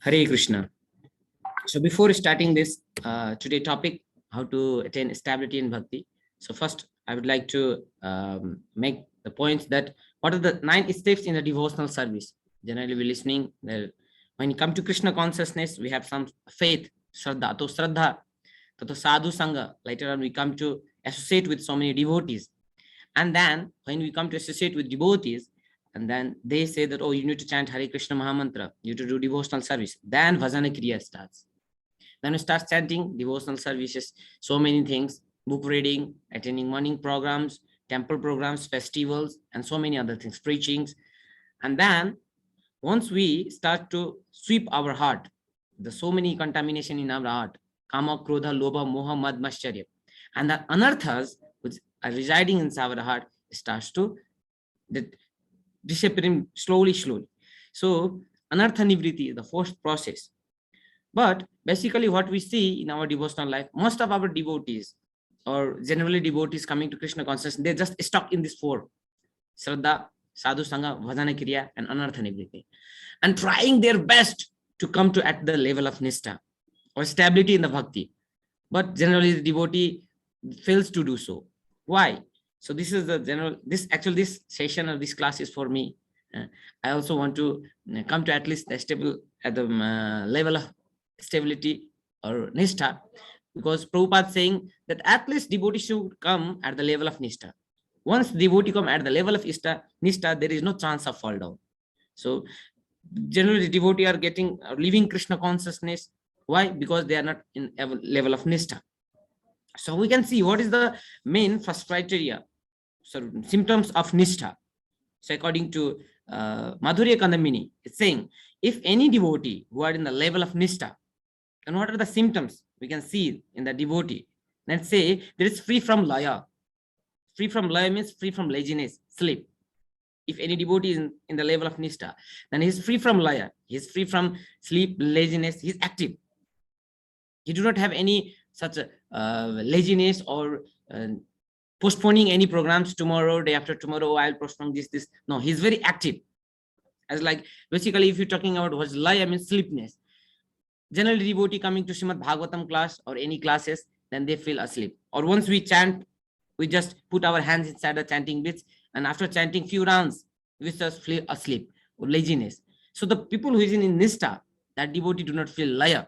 Hare Krishna. So before starting this today topic, how to attain stability in bhakti. So first, I would like to make the points that what are the 9 steps in the devotional service. Generally, we're listening. When you come to Krishna consciousness, we have some faith, shraddha. To shraddha, to sadhu sangha. Later on, we come to associate with so many devotees. And then when we come to associate with devotees, and then they say that, oh, you need to chant Hare Krishna Mahamantra, you need to do devotional service. Then Bhajana Kriya starts. Then we start chanting devotional services, so many things, book reading, attending morning programs, temple programs, festivals, and so many other things, preachings. And then once we start to sweep our heart, there's so many contamination in our heart, kama, krodha, lobha, moha, mad, mascharya. And the anarthas which are residing inside our heart starts to disappearing slowly. So anartha nivriti is the first process. But basically what we see in our devotional life, most of our devotees or generally devotees coming to Krishna consciousness, they're just stuck in this four: Shraddha, Sadhu Sangha, Bhajana Kriya, and Anartha Nivriti, and trying their best to come to at the level of Nistha or stability in the Bhakti. But generally the devotee fails to do so. Why? So this is the general, this session or this class is for me. I also want to come to at least the stable at the level of stability or Nishtha, because Prabhupada saying that at least devotee should come at the level of Nishtha. Once devotee come at the level of Nishtha, there is no chance of fall down. So generally the devotee are leaving Krishna consciousness. Why? Because they are not in a level of Nishtha. So we can see what is the main first criteria, so symptoms of Nishtha. So according to Madhurya Kandamini, it's saying if any devotee who are in the level of Nishtha, and what are the symptoms we can see in the devotee? Let's say there is free from laya. Free from laya means free from laziness, sleep. If any devotee is in the level of Nishtha, then he is free from laya. He is free from sleep, laziness. He is active. He do not have any such laziness or postponing any programs tomorrow, day after tomorrow, I'll postpone this. No, he's very active. As like basically, if you're talking about what's laya means sleepness. Generally, devotee coming to Srimad Bhagavatam class or any classes, then they feel asleep. Or once we chant, we just put our hands inside the chanting bits, and after chanting few rounds, we just feel asleep or laziness. So the people who is in Nistha, that devotee do not feel laya.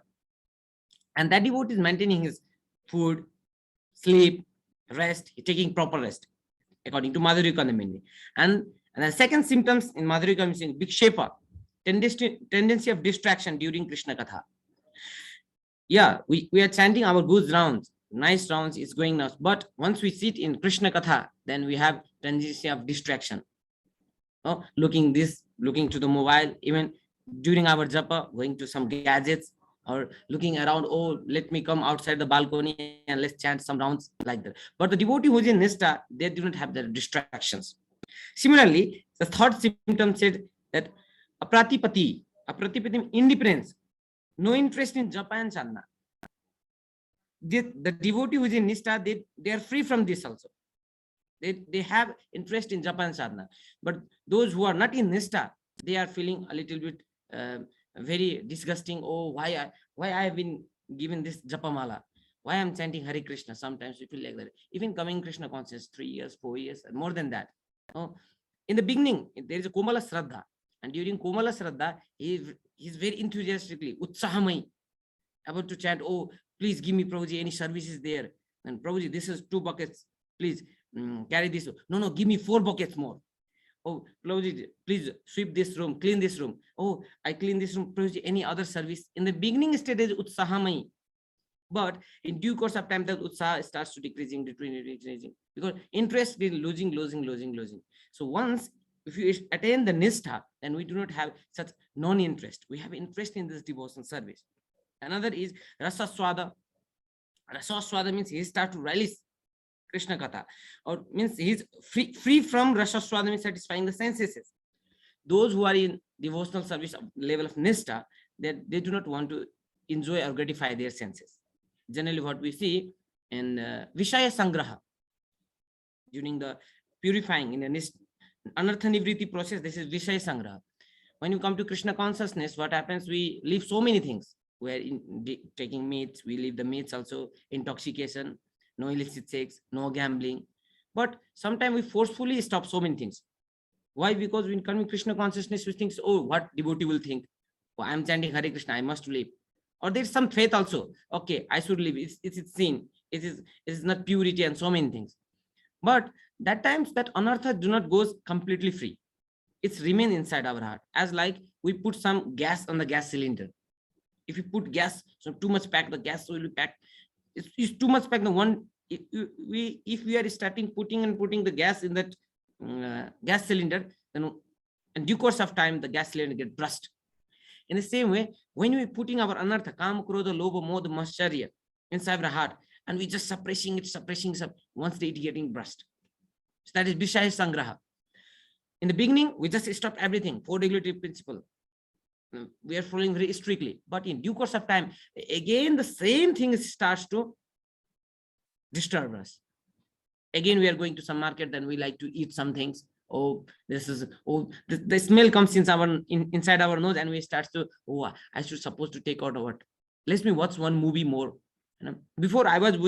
And that devotee is maintaining his food, sleep, rest, taking proper rest, according to Madhurya Kandamini. And the second symptoms in Madhurya Kandamini, vikshepa, tendency of distraction during Krishna Katha. Yeah, we are chanting our good rounds, nice rounds is going now. But once we sit in Krishna Katha, then we have tendency of distraction. Oh, looking to the mobile, even during our japa, going to some gadgets, or looking around, oh, let me come outside the balcony and let's chant some rounds like that. But the devotee who is in Nistha, they do not have the distractions. Similarly, the third symptom said that apratipati indifference, no interest in japa and sadhana. The devotee who is in Nistha, they are free from this also. They have interest in japa and sadhana. But those who are not in Nistha, they are feeling a little bit very disgusting. Oh, why I have been given this japamala, why I'm chanting Hare Krishna. Sometimes we feel like that. Even coming Krishna conscious 3 years, 4 years, and more than that. Oh, in the beginning there is a Komala Shraddha, and during Komala Shraddha he's very enthusiastically utsahamai about to chant. Oh, please give me, Prabhuji, any services there, and Prabhuji, this is 2 buckets, please carry this. No, give me 4 buckets more. Oh, Prabhuji, please sweep this room, clean this room. Oh, I clean this room. Prabhuji, any other service? In the beginning stage is utsahamai, but in due course of time, the utsaha starts to decreasing, because interest is losing. So once, if you attain the Nistha, then we do not have such non-interest. We have interest in this devotional service. Another is rasaswada. Rasaswada means he starts to release Krishna Katha, or means he's free from rasaswada, means satisfying the senses. Those who are in devotional service level of Nistha, they do not want to enjoy or gratify their senses. Generally, what we see in Vishaya Sangraha, during the purifying in the Anartha Nivriti process, this is Vishaya Sangraha. when you come to Krishna consciousness, what happens? We leave so many things. We are taking meats, we leave the meats also, intoxication, no illicit sex, no gambling. But sometimes we forcefully stop so many things. Why? Because when coming Krishna consciousness, we think, oh, what devotee will think? Oh, I'm chanting Hare Krishna, I must live. Or there's some faith also. Okay, I should live. It's sin. It is not purity and so many things. But that times that anartha do not goes completely free. It's remain inside our heart. As like we put some gas on the gas cylinder. If you put gas, so too much pack, the gas will be packed. It's too much pack. The one if we are starting putting the gas in that gas cylinder, then in due course of time the gas cylinder get burst. In the same way, when we putting our anartha, kama, krodha, lobha, modha, mascharya inside our heart, and we just suppressing it, once it getting burst. So that is Vishaya Sangraha. In the beginning, we just stopped everything, 4 regulative principle. We are following very strictly. But in due course of time, again, the same thing starts to disturb us. Again, we are going to some market, then we like to eat some things. Oh, this is, oh, the smell comes inside our nose, and we start to, oh, I should supposed to take out what. Let me watch one movie more. Before I was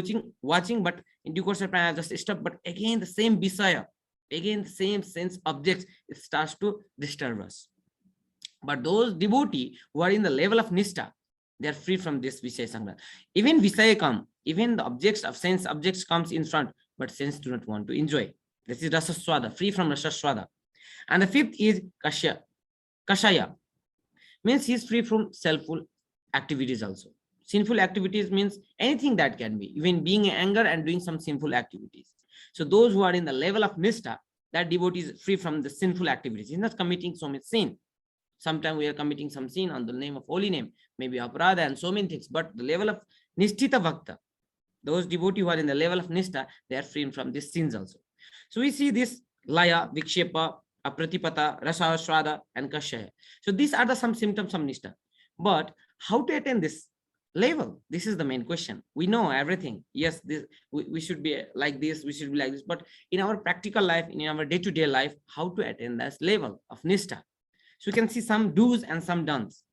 watching, but in due course of time, I just stopped. But again, the same Visaya, again, the same sense objects, it starts to disturb us. But those devotees who are in the level of Nishta, they are free from this Visaya Sangra. Even Visaya come, even the objects of sense objects comes in front, but sense do not want to enjoy. This is Rasaswada, free from Rasaswada. And the fifth is Kashaya, means he is free from selfful activities also. Sinful activities means anything that can be, even being in anger and doing some sinful activities. So those who are in the level of Nishta, that devotee is free from the sinful activities. He's not committing so much sin. Sometimes we are committing some sin on the name of holy name, maybe aparadha and so many things. But the level of Nishtita Bhakta, those devotees who are in the level of Nishta, they are free from these sins also. So we see this Laya, Vikshepa, Apratipata, Rasa, Shwada, and Kashaya. So these are the some symptoms of Nishta. But how to attain this level? This is the main question. We know everything. Yes, we should be like this, we should be like this. But in our practical life, in our day-to-day life, how to attain this level of Nishta? So we can see some do's and some don'ts.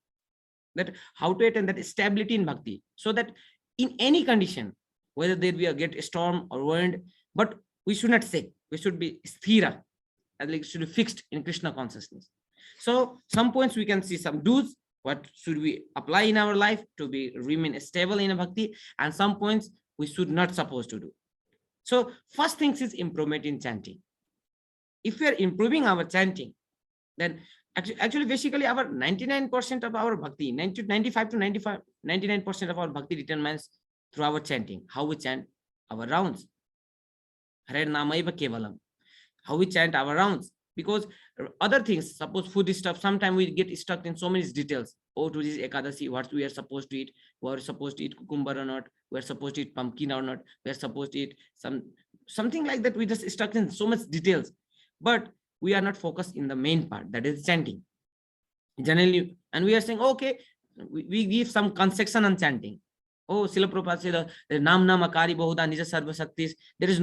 That how to attain that stability in bhakti, so that in any condition, whether there be a great storm or wind, but we should not say, we should be sthira, like should be fixed in Krishna consciousness. So some points we can see some do's, what should we apply in our life to be remain stable in a bhakti, and some points we should not supposed to do. So first things is improvement in chanting. If we are improving our chanting, then actually basically our 99% of our bhakti, 95 to 99% of our bhakti determines through our chanting, how we chant our rounds. Hare Namaiva Kevalam, how we chant our rounds. Because other things, suppose food stuff, sometimes we get stuck in so many details. Oh, to this Ekadasi, what we are supposed to eat, we are supposed to eat cucumber or not, we are supposed to eat pumpkin or not, we are supposed to eat something like that. We just stuck in so much details, but we are not focused in the main part, that is chanting. Generally, and we are saying, okay, we give some concession on chanting. Oh, Srila Prabhupada said, the Nam Akari Bahuda Nija Sarva Shaktis. There is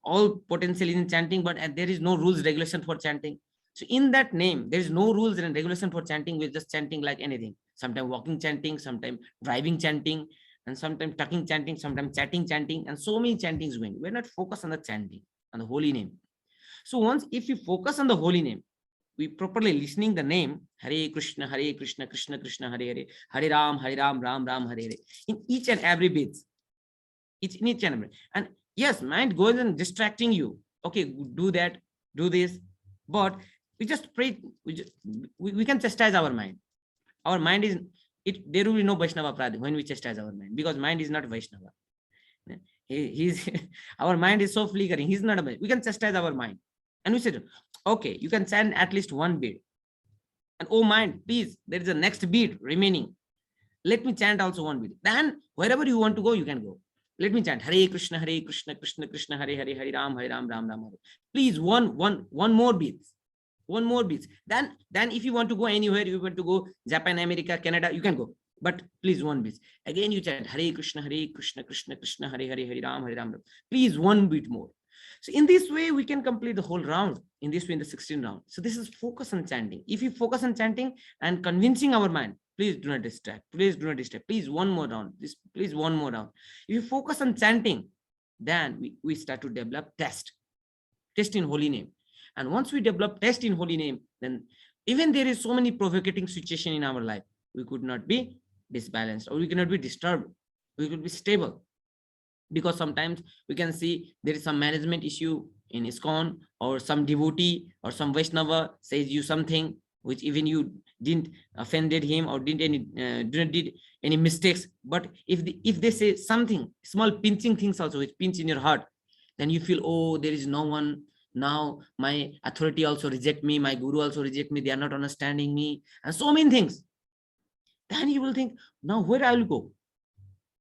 all potential in chanting, but there is no rules, regulation for chanting. So in that name, there is no rules and regulation for chanting. We're just chanting like anything. Sometimes walking chanting, sometimes driving chanting, and sometimes talking chanting, sometimes chatting chanting, and so many chantings going. We're not focused on the chanting, on the holy name. So once if you focus on the holy name, we properly listening the name Hare Krishna, Krishna Krishna, Hare Hare, Hare Ram, Ram Ram, Hare Hare, in each and every bit, each and every. And yes, mind goes and distracting you. Okay, do that, do this, but we just pray. We can chastise our mind. Our mind is it. There will be no Vaishnava Pradhi when we chastise our mind, because mind is not Vaishnava. He's our mind is so flickering. He's not a. We can chastise our mind, and we said, okay, you can chant at least one beat. And oh mind, please, there is a next beat remaining. Let me chant also one beat. Then wherever you want to go, you can go. Let me chant Hare Krishna, Krishna Krishna, Hare Hare, Hare Ram, Ram Ram, Hare. Please, one more beat. One more beat. Then if you want to go anywhere, you want to go Japan, America, Canada, you can go. But please, one beat. Again, you chant Hare Krishna, Krishna Krishna, Hare Hare, Hare Ram, Ram. Please, one beat more. So in this way, we can complete the whole round. In this way, in the 16th round. So this is focus on chanting. If you focus on chanting and convincing our mind, please do not distract. Please do not distract. Please one more round. Please one more round. If you focus on chanting, then we start to develop test in holy name. And once we develop test in holy name, then even there is so many provocating situation in our life, we could not be disbalanced, or we cannot be disturbed. We could be stable. Because sometimes we can see there is some management issue in ISKCON, or some devotee or some Vaishnava says you something which even you didn't offended him or did any mistakes. But if they say something small pinching things also, which pinch in your heart, then you feel, oh, there is no one now, my authority also reject me, my guru also reject me, they are not understanding me, and so many things. Then you will think, now where I will go?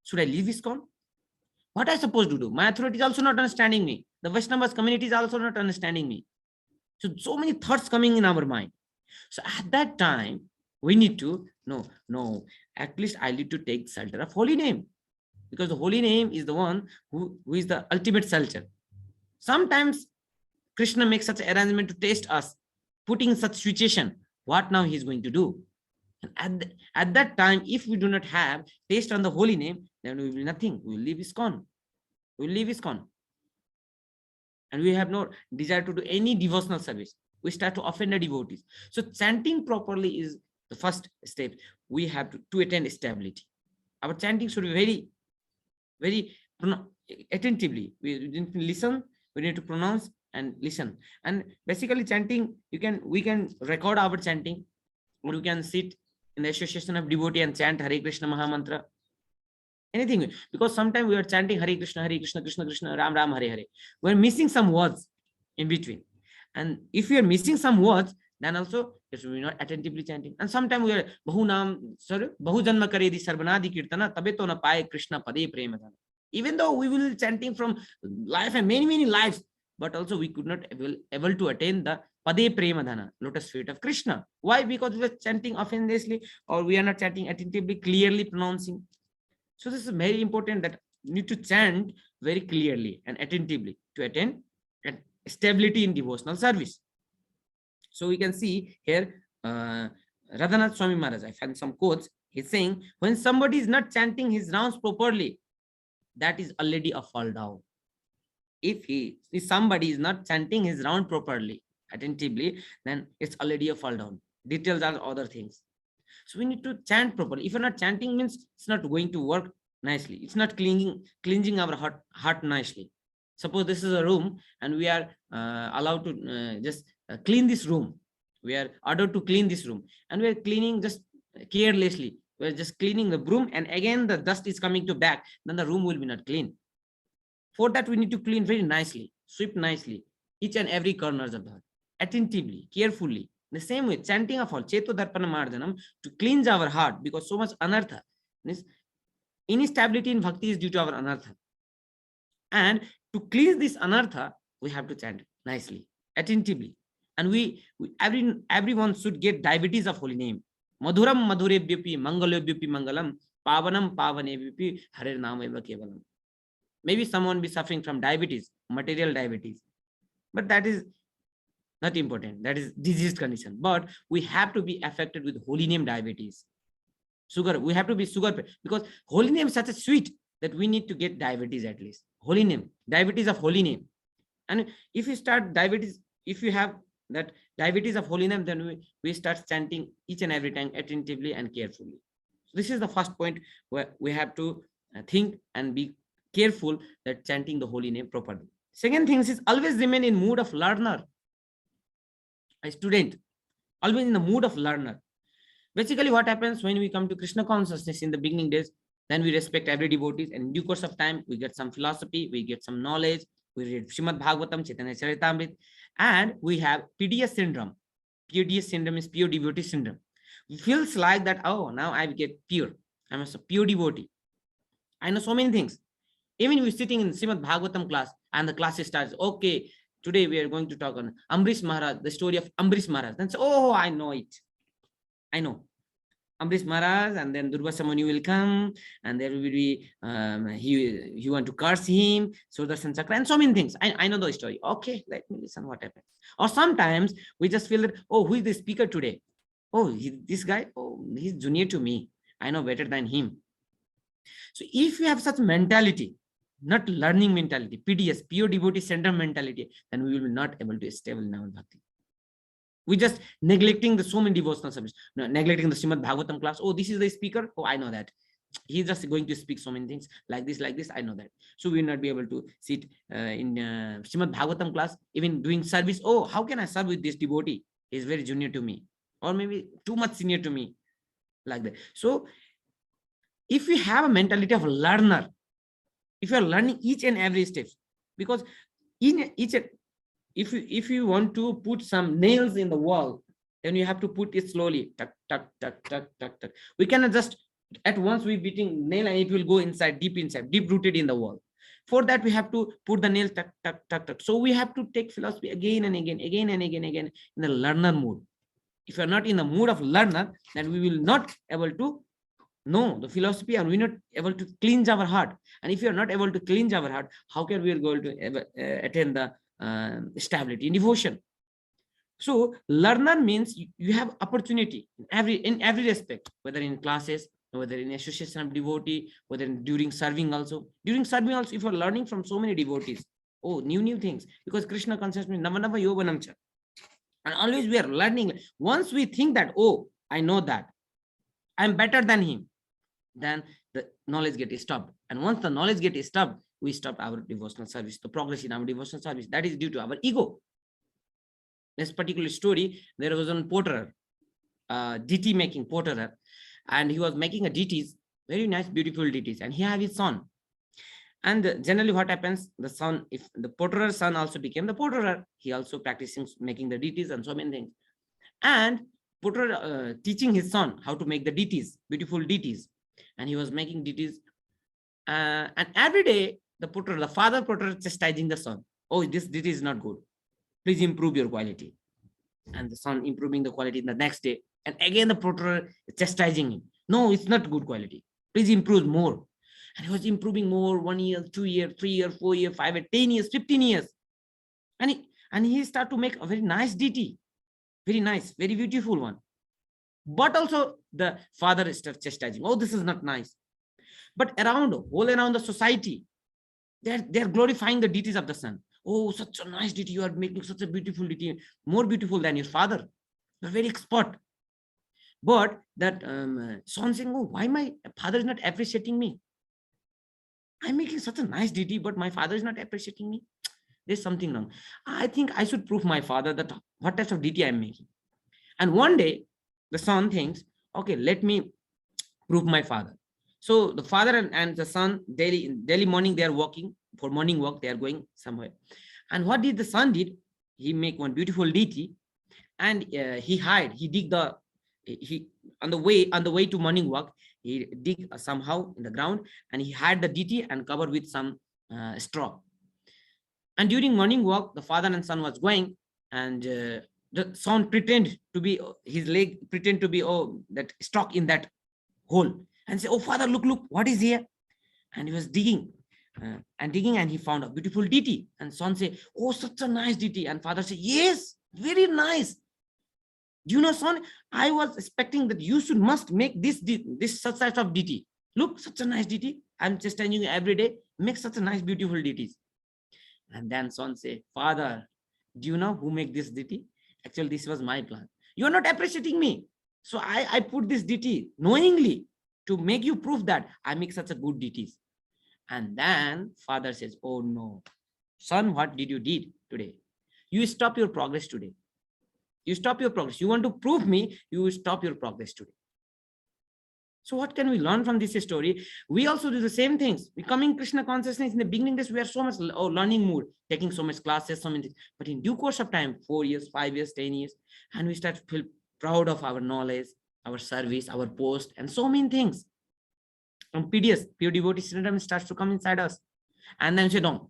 Should I leave ISKCON? What I supposed to do? My authority is also not understanding me. The Vaishnavas community is also not understanding me. So many thoughts coming in our mind. So at that time, we need to, no, at least I need to take shelter of holy name. Because the holy name is the one who is the ultimate shelter. Sometimes Krishna makes such arrangement to test us, putting in such situation, what now he is going to do. And at that time, if we do not have taste on the holy name, then we will nothing. We will leave ISKCON. We will leave ISKCON. And we have no desire to do any devotional service. We start to offend the devotees. So chanting properly is the first step. We have to attain stability. Our chanting should be very, very attentively. We need to listen. We need to pronounce and listen. And basically, chanting, we can record our chanting, or you can sit in the association of devotee and chant Hare Krishna Mahamantra. Anything, because sometimes we are chanting Hare Krishna, Krishna Krishna, Ram Ram, Hare Hare. We're missing some words in between. And if we are missing some words, then also we are not attentively chanting. And sometimes we are Bahu Janma Karedi Sarvanadi Kirtana, Tabeto na Paye Krishna Pade Premadana. Even though we will be chanting from life and many lives, but also we could not able to attain the Pade Premadana, lotus feet of Krishna. Why? Because we are chanting offendlessly, or we are not chanting attentively, clearly pronouncing. So this is very important, that you need to chant very clearly and attentively to attain stability in devotional service. So we can see here, Radhanath Swami Maharaj, I found some quotes. He's saying, when somebody is not chanting his rounds properly, that is already a fall down. If somebody is not chanting his round properly, attentively, then it's already a fall down. Details are other things. So we need to chant properly. If you're not chanting, means it's not going to work nicely. It's not cleansing our heart nicely. Suppose this is a room and we are allowed to just clean this room. We are ordered to clean this room and we are cleaning just carelessly. We're just cleaning the broom and again the dust is coming to back. Then the room will be not clean. For that, we need to clean very nicely, sweep nicely, each and every corners of the heart, attentively, carefully. The same way, chanting of all, Cheto Darpana Mardanam, to cleanse our heart, because so much anartha, instability in bhakti is due to our anartha. And to cleanse this anartha, we have to chant nicely, attentively. And everyone should get diabetes of holy name. Madhuram madhurebhyapi mangalebhyapi mangalam pavanam pavanebhyapi harer nameva kevalam. Maybe someone be suffering from diabetes, material diabetes, but that is not important. That is diseased condition. But we have to be affected with holy name diabetes. Sugar, we have to be sugar, because holy name is such a sweet that we need to get diabetes at least. Holy name, diabetes of holy name. And if you start diabetes, if you have that diabetes of holy name, then we start chanting each and every time attentively and carefully. So this is the first point where we have to think and be careful that chanting the holy name properly. Second thing is always remain in mood of learner. A student, always in the mood of learner. Basically, what happens when we come to Krishna consciousness in the beginning days, then we respect every devotee, and in due course of time, we get some philosophy, we get some knowledge, we read Srimad Bhagavatam, Chaitanya Charitamrita, and we have PDS syndrome. PDS syndrome is pure devotee syndrome. It feels like that, oh, now I get pure. I'm a pure devotee. I know so many things. Even we're sitting in Srimad Bhagavatam class, and the class starts, okay, today we are going to talk on Ambrish Maharaj, the story of Ambrish Maharaj. Then say, oh, I know it. I know. Ambrish Maharaj, and then Durvasa Muni will come, and there will be he want to curse him, Sudarshan Chakra, and so many things. I know the story. Okay, let me listen what happens. Or sometimes we just feel that, oh, who is the speaker today? Oh, this guy, oh, he's junior to me. I know better than him. So if you have such mentality, not learning mentality, PDS, pure devotee center mentality, then we will not able to stable in our bhakti. We just neglecting the so many devotional subjects, neglecting the Srimad Bhagavatam class. Oh, this is the speaker. Oh, I know that. He's just going to speak so many things like this, like this. I know that. So we will not be able to sit in Srimad Bhagavatam class, even doing service. Oh, how can I serve with this devotee? He's very junior to me, or maybe too much senior to me, like that. So if we have a mentality of a learner, if you are learning each and every step, because in each, if you want to put some nails in the wall, then you have to put it slowly, tuck, tuck, tuck, tuck, tuck, tuck. We cannot just at once we beating nail and it will go inside, deep rooted in the wall. For that we have to put the nail, tuck, tuck, tuck, tuck. So we have to take philosophy again and again in the learner mood. If you are not in the mood of learner, then we will not able to know the philosophy, and we're not able to cleanse our heart. And if you are not able to cleanse our heart, how can we are going to ever attain the stability in devotion? So learner means you have opportunity in every respect, whether in classes, whether in association of devotee, whether during serving also. During serving also, if you are learning from so many devotees, oh, new things, because Krishna consciousness Navanava Yovanamcha. And always we are learning. Once we think that, oh, I know that, I'm better than him, then the knowledge gets stopped. And once the knowledge gets stopped, we stop our devotional service, the progress in our devotional service. That is due to our ego. This particular story, there was a potterer, DT making potterer, and he was making a DTs, very nice, beautiful DTs, and he had his son. And generally what happens, the son, if the potterer's son also became the potterer, he also practicing making the DTs and so many things. And potterer teaching his son how to make the DTs, beautiful DTs. And he was making DTs. And every day, the father potterer chastising the son. Oh, this DT is not good. Please improve your quality. And the son improving the quality in the next day. And again, the potterer chastising him. No, it's not good quality. Please improve more. And he was improving more, 1 year, 2 year, 3 year, 4 year, 5 year, 10 years, 15 years. And he started to make a very nice DT. Very nice, very beautiful one. But also the father starts chastising. Oh, this is not nice. But all around the society, they're glorifying the deities of the son. Oh, such a nice deity. You are making such a beautiful deity, more beautiful than your father. You're very expert. But that son saying, oh, why my father is not appreciating me? I'm making such a nice deity, but my father is not appreciating me. There's something wrong. I think I should prove my father that what types of deity I'm making. And one day, the son thinks, okay, let me prove my father. So the father and the son, daily morning, they are walking for morning walk. They are going somewhere. And what did the son did? He make one beautiful deity, and he dig on the way to morning walk. He dig somehow in the ground, and he hide the deity and cover with some straw. And during morning walk, the father and son was going, and the son pretend to be his leg, pretend to be that stuck in that hole, and say, oh father, look, what is here? And he was digging and he found a beautiful deity. And son say, oh, such a nice deity. And father say, yes, very nice. Do you know, son, I was expecting that you must make this such type of deity. Look, such a nice deity. I'm just telling you every day, make such a nice, beautiful deities. And then son say, father, do you know who make this deity? Actually, this was my plan. You are not appreciating me. So I put this deity knowingly to make you prove that I make such a good deities. And then father says, oh no, son, what did you did today? You stop your progress today. You stop your progress. You want to prove me, you stop your progress today. So what can we learn from this story? We also do the same things. Becoming Krishna consciousness in the beginning days, we are so much learning mood, taking so much classes, so many things. But in due course of time, 4 years, 5 years, 10 years, and we start to feel proud of our knowledge, our service, our post, and so many things. And PDS, pure devotee syndrome, starts to come inside us. And then say, no,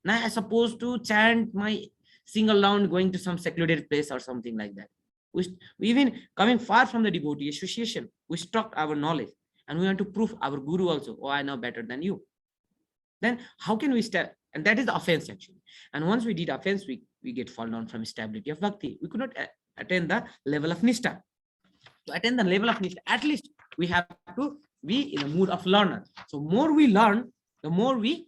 now I'm supposed to chant my single round going to some secluded place or something like that. We even coming far from the devotee association, we struck our knowledge and we want to prove our guru also, oh, I know better than you. Then how can we step? And that is the offense actually. And once we did offense, we get fall down from stability of bhakti. We could not attain the level of nishta. To attain the level of nishta, at least we have to be in a mood of learner. So more we learn, the more we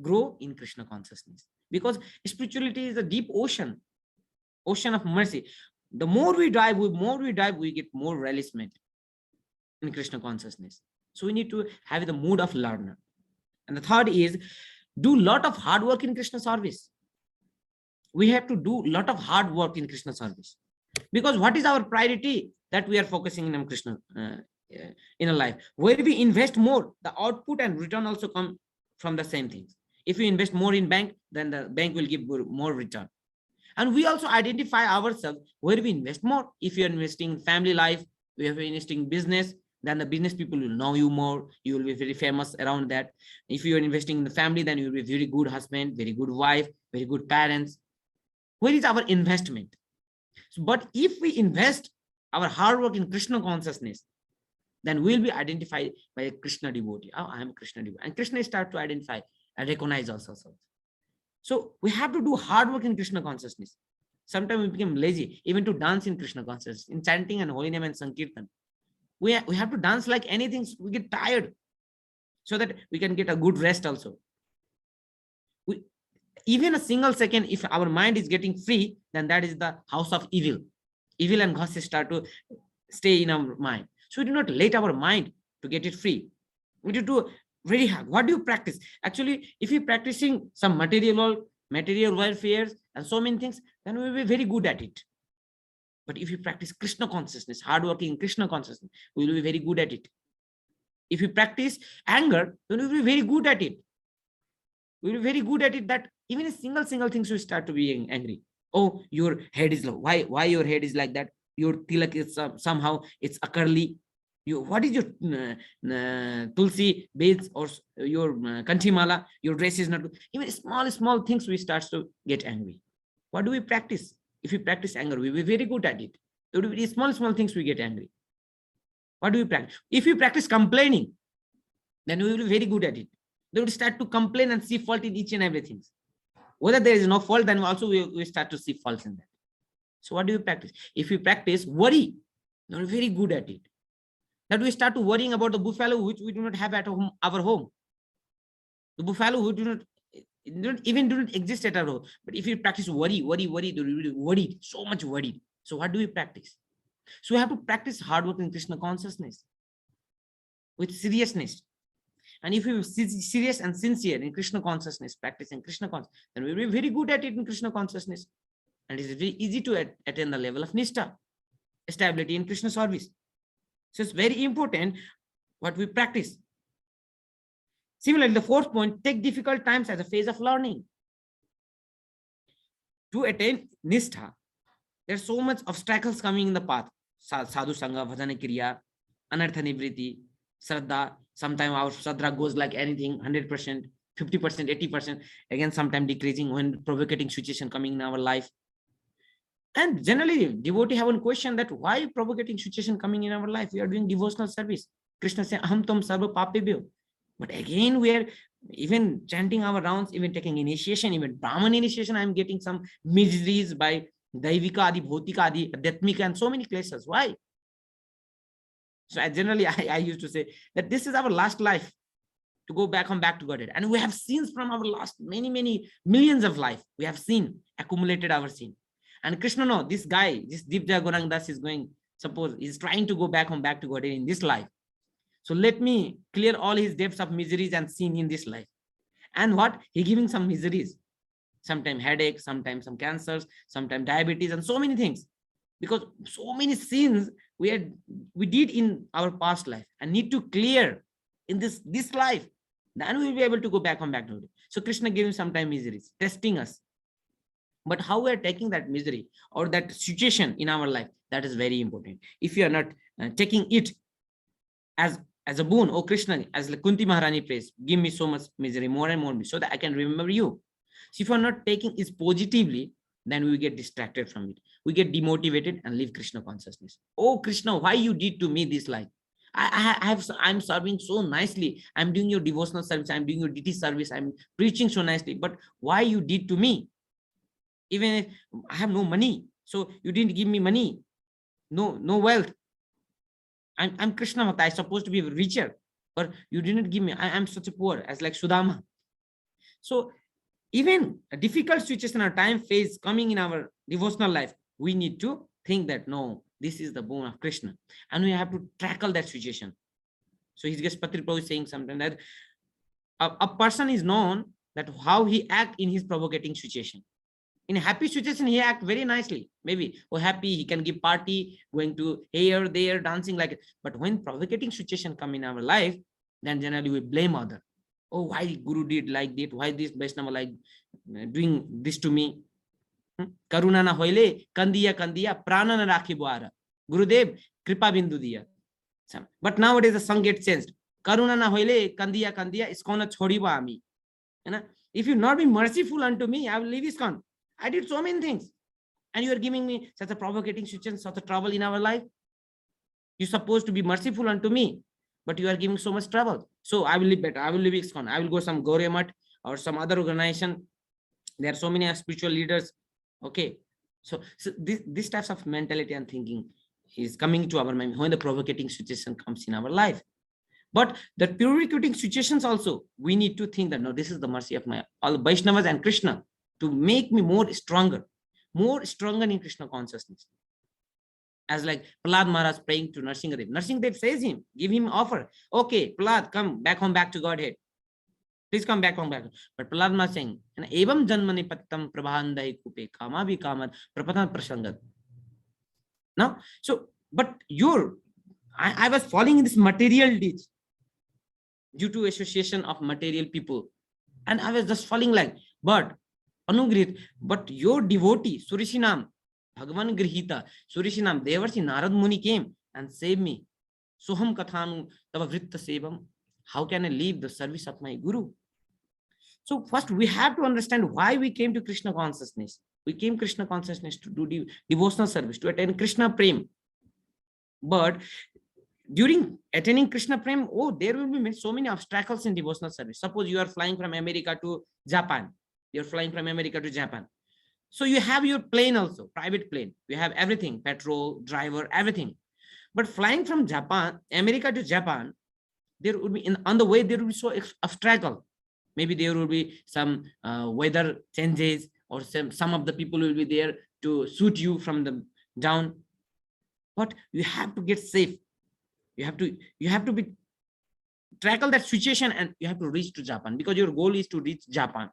grow in Krishna consciousness. Because spirituality is a deep ocean of mercy. The more we dive, we get more realization in Krishna consciousness. So we need to have the mood of learner. And the third is do lot of hard work in Krishna service. We have to do a lot of hard work in Krishna service. Because what is our priority? That we are focusing in Krishna in a life. Where we invest more, the output and return also come from the same things. If we invest more in bank, then the bank will give more return. And we also identify ourselves where we invest more. If you're investing in family life, we are investing in business, then the business people will know you more. You will be very famous around that. If you are investing in the family, then you will be very good husband, very good wife, very good parents. Where is our investment? So, but if we invest our hard work in Krishna consciousness, then we'll be identified by a Krishna devotee. Oh, I am a Krishna devotee. And Krishna start to identify and recognize us also. So we have to do hard work in Krishna consciousness. Sometimes we become lazy, even to dance in Krishna consciousness, in chanting and holy name and sankirtan. We have to dance like anything. We get tired so that we can get a good rest also. Even a single second, if our mind is getting free, then that is the house of evil. Evil and gossip start to stay in our mind. So we do not let our mind to get it free. We do do very hard. What do you practice? Actually, if you're practicing some material welfare and so many things, then we will be very good at it. But if you practice Krishna consciousness, hardworking Krishna consciousness, we will be very good at it. If you practice anger, then we will be very good at it. We will be very good at it that even a single things we start to be angry. Oh, your head is low. Why your head is like that? Your tilak is somehow it's a curly. What is your tulsi beads or your kanchimala? Your dress is not good. Even small things we start to get angry. What do we practice? If we practice anger, we will be very good at it. There will be small things we get angry. What do we practice? If you practice complaining, then we will be very good at it. They would start to complain and see fault in each and everything. Whether there is no fault, then also we start to see faults in that. So what do you practice? If we practice worry, then we're very good at it. That we start to worrying about the buffalo which we do not have at home, our home. The buffalo who do not exist at our home. But if you practice worry, worried, so much worried. So what do we practice? So we have to practice hard work in Krishna consciousness with seriousness. And if you are serious and sincere in Krishna consciousness, practicing Krishna consciousness, then we will be very good at it in Krishna consciousness. And it is very easy to attain the level of nishta, stability in Krishna service. So it's very important what we practice. Similarly, the fourth point, take difficult times as a phase of learning. To attain nistha, there's so much obstacles coming in the path. Sadhu Sangha, Bhajana Kriya, Anartha Nivriti, Shraddha. Sometimes our Shraddha goes like anything, 100%, 50%, 80%. Again, sometimes decreasing when provocating situation coming in our life. And generally, devotee have one question that why provocating situation coming in our life? We are doing devotional service. Krishna says, Aham tam sarva papebhyo. But again, we are even chanting our rounds, even taking initiation, even Brahman initiation, I am getting some miseries by Daivika Adi, Bhautika Adi, Adhyatmika, and so many places. Why? So I used to say that this is our last life to go back to Godhead. And we have seen from our last many millions of life. We have seen, accumulated our sin. And Krishna, no, this guy, this Jivadaya Gauranga is going, suppose he's trying to go back to Godhead in this life. So let me clear all his depths of miseries and sin in this life. And what? He giving some miseries. Sometimes headache, sometimes some cancers, sometimes diabetes, and so many things. Because so many sins we did in our past life and need to clear in this life. Then we will be able to go back to it. So Krishna gave him sometimes miseries, testing us. But how we are taking that misery or that situation in our life, that is very important. If you are not taking it as a boon, oh Krishna, as Kunti Maharani prays, give me so much misery, more and more, so that I can remember you. So if you are not taking it positively, then we get distracted from it. We get demotivated and leave Krishna consciousness. Oh Krishna, why you did to me this like? I'm serving so nicely. I'm doing your devotional service. I'm doing your deity service. I'm preaching so nicely. But why you did to me? Even if I have no money, so you didn't give me money, no wealth. I'm Krishna Bhakta. I'm supposed to be richer, but you didn't give me. I'm such a poor, as like Sudama. So even a difficult situation or time phase coming in our devotional life, we need to think that no, this is the boon of Krishna, and we have to tackle that situation. So his guest Patri Prabhu is saying something that a person is known that how he act in his provocating situation. In a happy situation, he act very nicely. Maybe happy, he can give party, going to here, there, dancing like it. But when provocating situation come in our life, then generally we blame other. Oh, why Guru did like that? Why this Vaishnava like doing this to me? Karuna na hoile, kandiya, prana na rakhi boara. Gurudev, kripa bindu diya. But nowadays the song gets changed. Karuna na hoile, kandiya, ISKCON chhodiba ami. If you not be merciful unto me, I will leave ISKCON. I did so many things. And you are giving me such a provocating situation, such a trouble in our life. You're supposed to be merciful unto me, but you are giving so much trouble. So I will live better. I will leave ISKCON. I will go some Gauranga or some other organization. There are so many spiritual leaders. Okay. So this types of mentality and thinking is coming to our mind when the provocating situation comes in our life. But the purificating situations also, we need to think that no, this is the mercy of my all Vaishnavas and Krishna to make me more stronger in Krishna consciousness. As like Prahlad Maharaj praying to Narsingadev. Narsingadev says him, give him offer. Okay, Prahlad, come back home, back to Godhead. Please come back home, back. But Prahlad Maharaj saying, Evam janmani pattam prabhandai kupe kama bhi kamat prapatan prasangat. Now, so, but I was falling in this material ditch due to association of material people. And I was just falling like, but Anugrit, but your devotee, Surishinam, Bhagavan Grihita, Surishinam, Devarsi Narad Muni came and saved me. Soham Kathanu Tava Vritta Sevam. How can I leave the service of my Guru? So first we have to understand why we came to Krishna consciousness. We came Krishna consciousness to do devotional service, to attain Krishna Prem. But during attaining Krishna Prem, there will be so many obstacles in devotional service. Suppose you are flying from America to Japan. You're flying from America to Japan. So you have your plane also, private plane. You have everything, petrol, driver, everything. But flying from Japan, America to Japan, there would be on the way, there will be so obstacle. Maybe there will be some weather changes, or some of the people will be there to shoot you from the down. But you have to get safe. You have to be tackle that situation, and you have to reach to Japan, because your goal is to reach Japan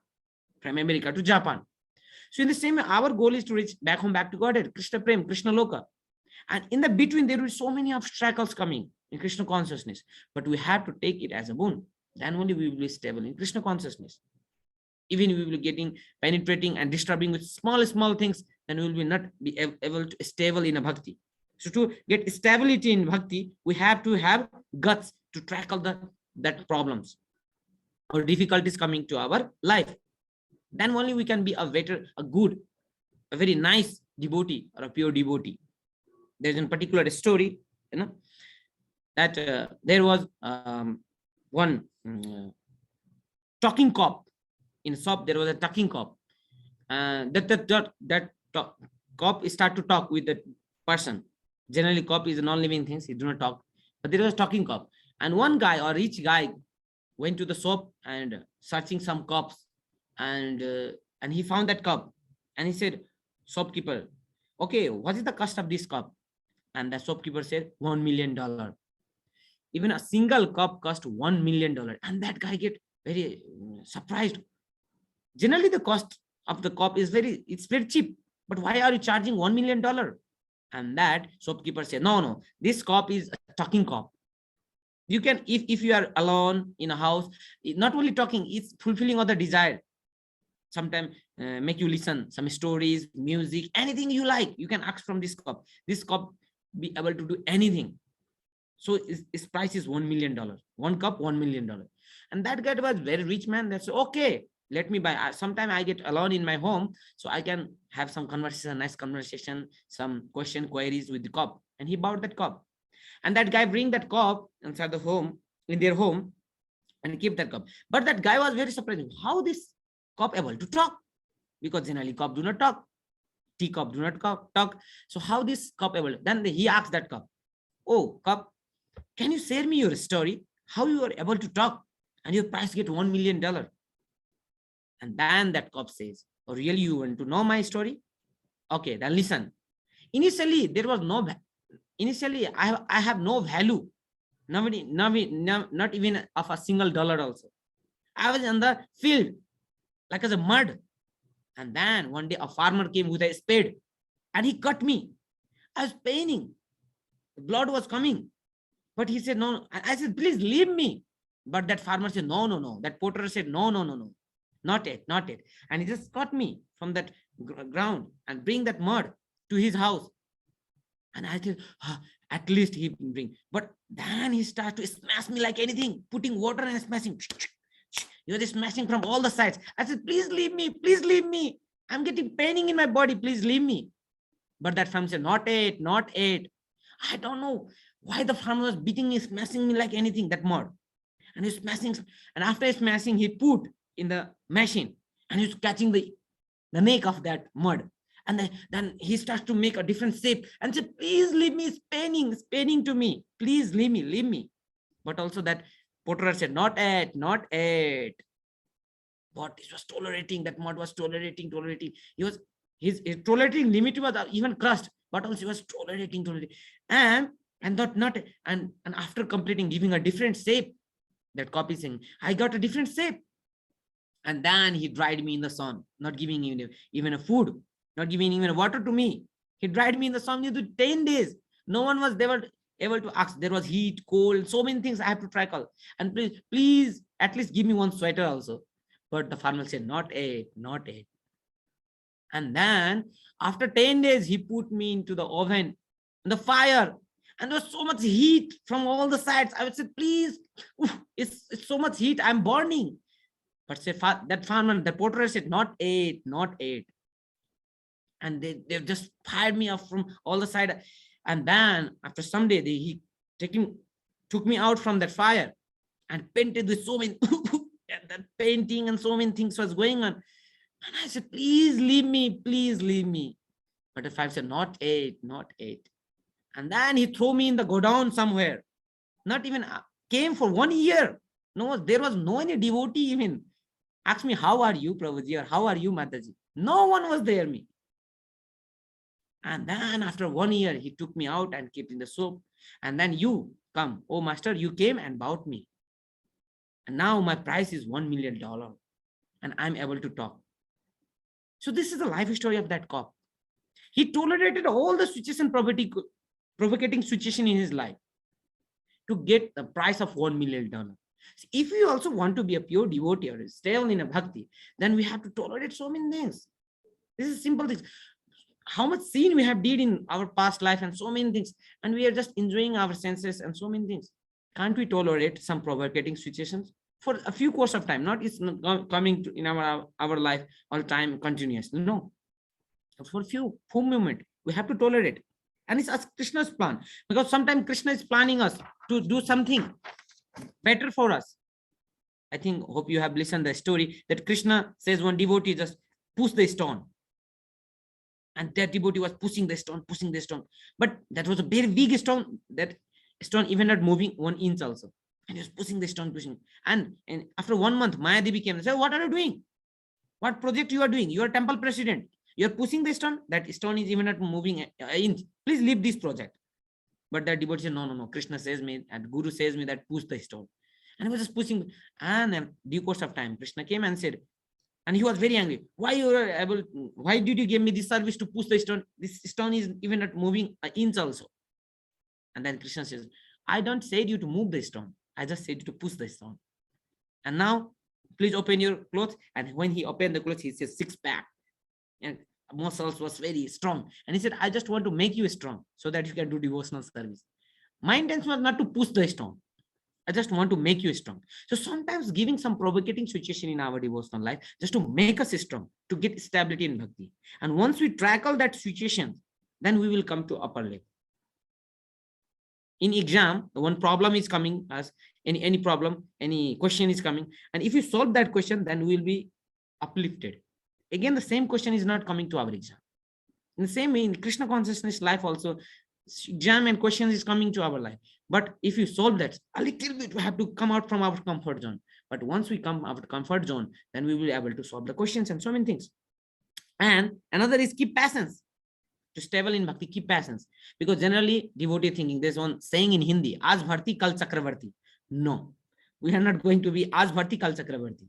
from America to Japan. So in the same way, our goal is to reach back home, back to Godhead, Krishna Prem, Krishna Loka. And in the between, there will be so many obstacles coming in Krishna consciousness. But we have to take it as a boon. Then only we will be stable in Krishna consciousness. Even we will be getting penetrating and disturbing with small things, then we will be not be able to stable in a bhakti. So to get stability in bhakti, we have to have guts to tackle that problems or difficulties coming to our life. Then only we can be a very nice devotee or a pure devotee. There's a particular story, that there was one talking cop. In a shop, there was a talking cop. That cop start to talk with the person. Generally, cop is non-living things. He do not talk. But there was a talking cop. And one guy, or rich guy, went to the shop and searching some cops. And he found that cup. And he said, shopkeeper, okay, what is the cost of this cup? And the shopkeeper said, $1 million. Even a single cup cost $1 million. And that guy get very surprised. Generally, the cost of the cup is very cheap. But why are you charging $1 million? And that shopkeeper said, no, this cup is a talking cup. You can, if you are alone in a house, not only talking, it's fulfilling other desire. Sometimes make you listen some stories, music, anything you like, you can ask from this cup. This cup be able to do anything. So its price is $1 million. One cup, $1 million. And that guy was very rich man. That's okay. let me buy. Sometime I get alone in my home, so I can have some conversation, nice conversation, some question queries with the cop. And he bought that cup. And that guy bring that cup inside the home, in their home, and keep that cup. But that guy was very surprised. How this cup able to talk? Because generally cup do not talk. Teacup do not talk. So how this cup able? Then he asked that cup, "Oh, cup, can you share me your story? How you are able to talk? And your price get $1 million." And then that cop says, "Oh, really? You want to know my story? Okay, then listen. Initially, there was no. Initially, I have no value. Nobody, not even of a single dollar. Also, I was in the field like as a mud. And then one day a farmer came with a spade and he cut me. I was paining. The blood was coming. But he said, no. I said, please leave me. But that farmer said, no, no, no. That potter said, no, no, no, no. Not it, not it. And he just cut me from that ground and bring that mud to his house. And I said, at least he bring. But then he started to smash me like anything, putting water and smashing. You're just smashing from all the sides. I said, please leave me. Please leave me. I'm getting paining in my body. Please leave me. But that farmer said, not it, not it. I don't know why the farmer was beating me, smashing me like anything, that mud. And he's smashing. And after smashing, he put in the machine and he's catching the neck of that mud. And then he starts to make a different shape and said, please leave me. It's paining to me. Please leave me, leave me. But also that potter said, not it, not it. But he was tolerating, that mud was tolerating. He was, his tolerating limit was even crushed, but also he was tolerating. And after completing, giving a different shape, that copy saying, I got a different shape. And then he dried me in the sun, not giving even a food, not giving even water to me. He dried me in the sun into 10 days. No one was there able to ask. There was heat, cold, so many things I have to tackle. And please, at least give me one sweater also. But the farmer said, not it, not it. And then after 10 days, he put me into the oven, the fire. And there was so much heat from all the sides. I would say, please, it's so much heat. I'm burning. But that farmer, the potter said, not it, not it. And they just fired me off from all the side. And then after some day, he took me out from that fire and painted with so many that painting and so many things was going on. And I said, please leave me, please leave me. But the farmer said, not it, not it. And then he threw me in the godown somewhere. Not even came for 1 year. No, there was no any devotee even. Asked me, how are you, Prabhuji, or how are you, Mataji? No one was there me. And then after 1 year, he took me out and kept in the soap. And then you come, oh master, you came and bought me. And now my price is $1 million. And I'm able to talk. So this is the life story of that cop. He tolerated all the situation, provocating situation in his life to get the price of $1 million. So if we also want to be a pure devotee or stay in a bhakti, then we have to tolerate so many things. This is simple things. How much sin we have did in our past life and so many things, and we are just enjoying our senses and so many things. Can't we tolerate some provocating situations for a few course of time? Not it's not coming to in our life all time continuously. No, for a few moment we have to tolerate. And it's as Krishna's plan, because sometimes Krishna is planning us to do something better for us. I think, hope you have listened the story that Krishna says one devotee just push the stone. And that devotee was pushing the stone. But that was a very big stone. That stone even not moving 1 inch also. And he was pushing the stone, pushing. And after 1 month, Maya Devi came and said, what are you doing? What project you are doing? You are temple president. You are pushing the stone. That stone is even not moving an inch. Please leave this project. But that devotee said, no, no, no. Krishna says me, and Guru says me that push the stone. And he was just pushing. And due course of time, Krishna came and said, and he was very angry. Why did you give me this service to push the stone? This stone is even not moving an inch also. And then Krishna says, I don't say you to move the stone. I just said you to push the stone. And now, please open your clothes. And when he opened the clothes, he says 6-pack. And muscles was very strong. And he said, I just want to make you strong so that you can do devotional service. My intention was not to push the stone. I just want to make you strong. So sometimes giving some provocating situation in our devotional life just to make us strong, to get stability in bhakti. And once we tackle that situation, then we will come to upper level. In exam, one problem is coming as any problem, any question is coming. And if you solve that question, then we will be uplifted. Again, the same question is not coming to our exam. In the same way, in Krishna consciousness life also, exam and questions is coming to our life. But if you solve that, a little bit, we have to come out from our comfort zone. But once we come out of comfort zone, then we will be able to solve the questions and so many things. And another is keep patience. To stable in bhakti, keep patience. Because generally, devotee thinking, there's one saying in Hindi, Aaj Bharti, Kal Chakravarti. No, we are not going to be Aaj Bharti, Kal Chakravarti.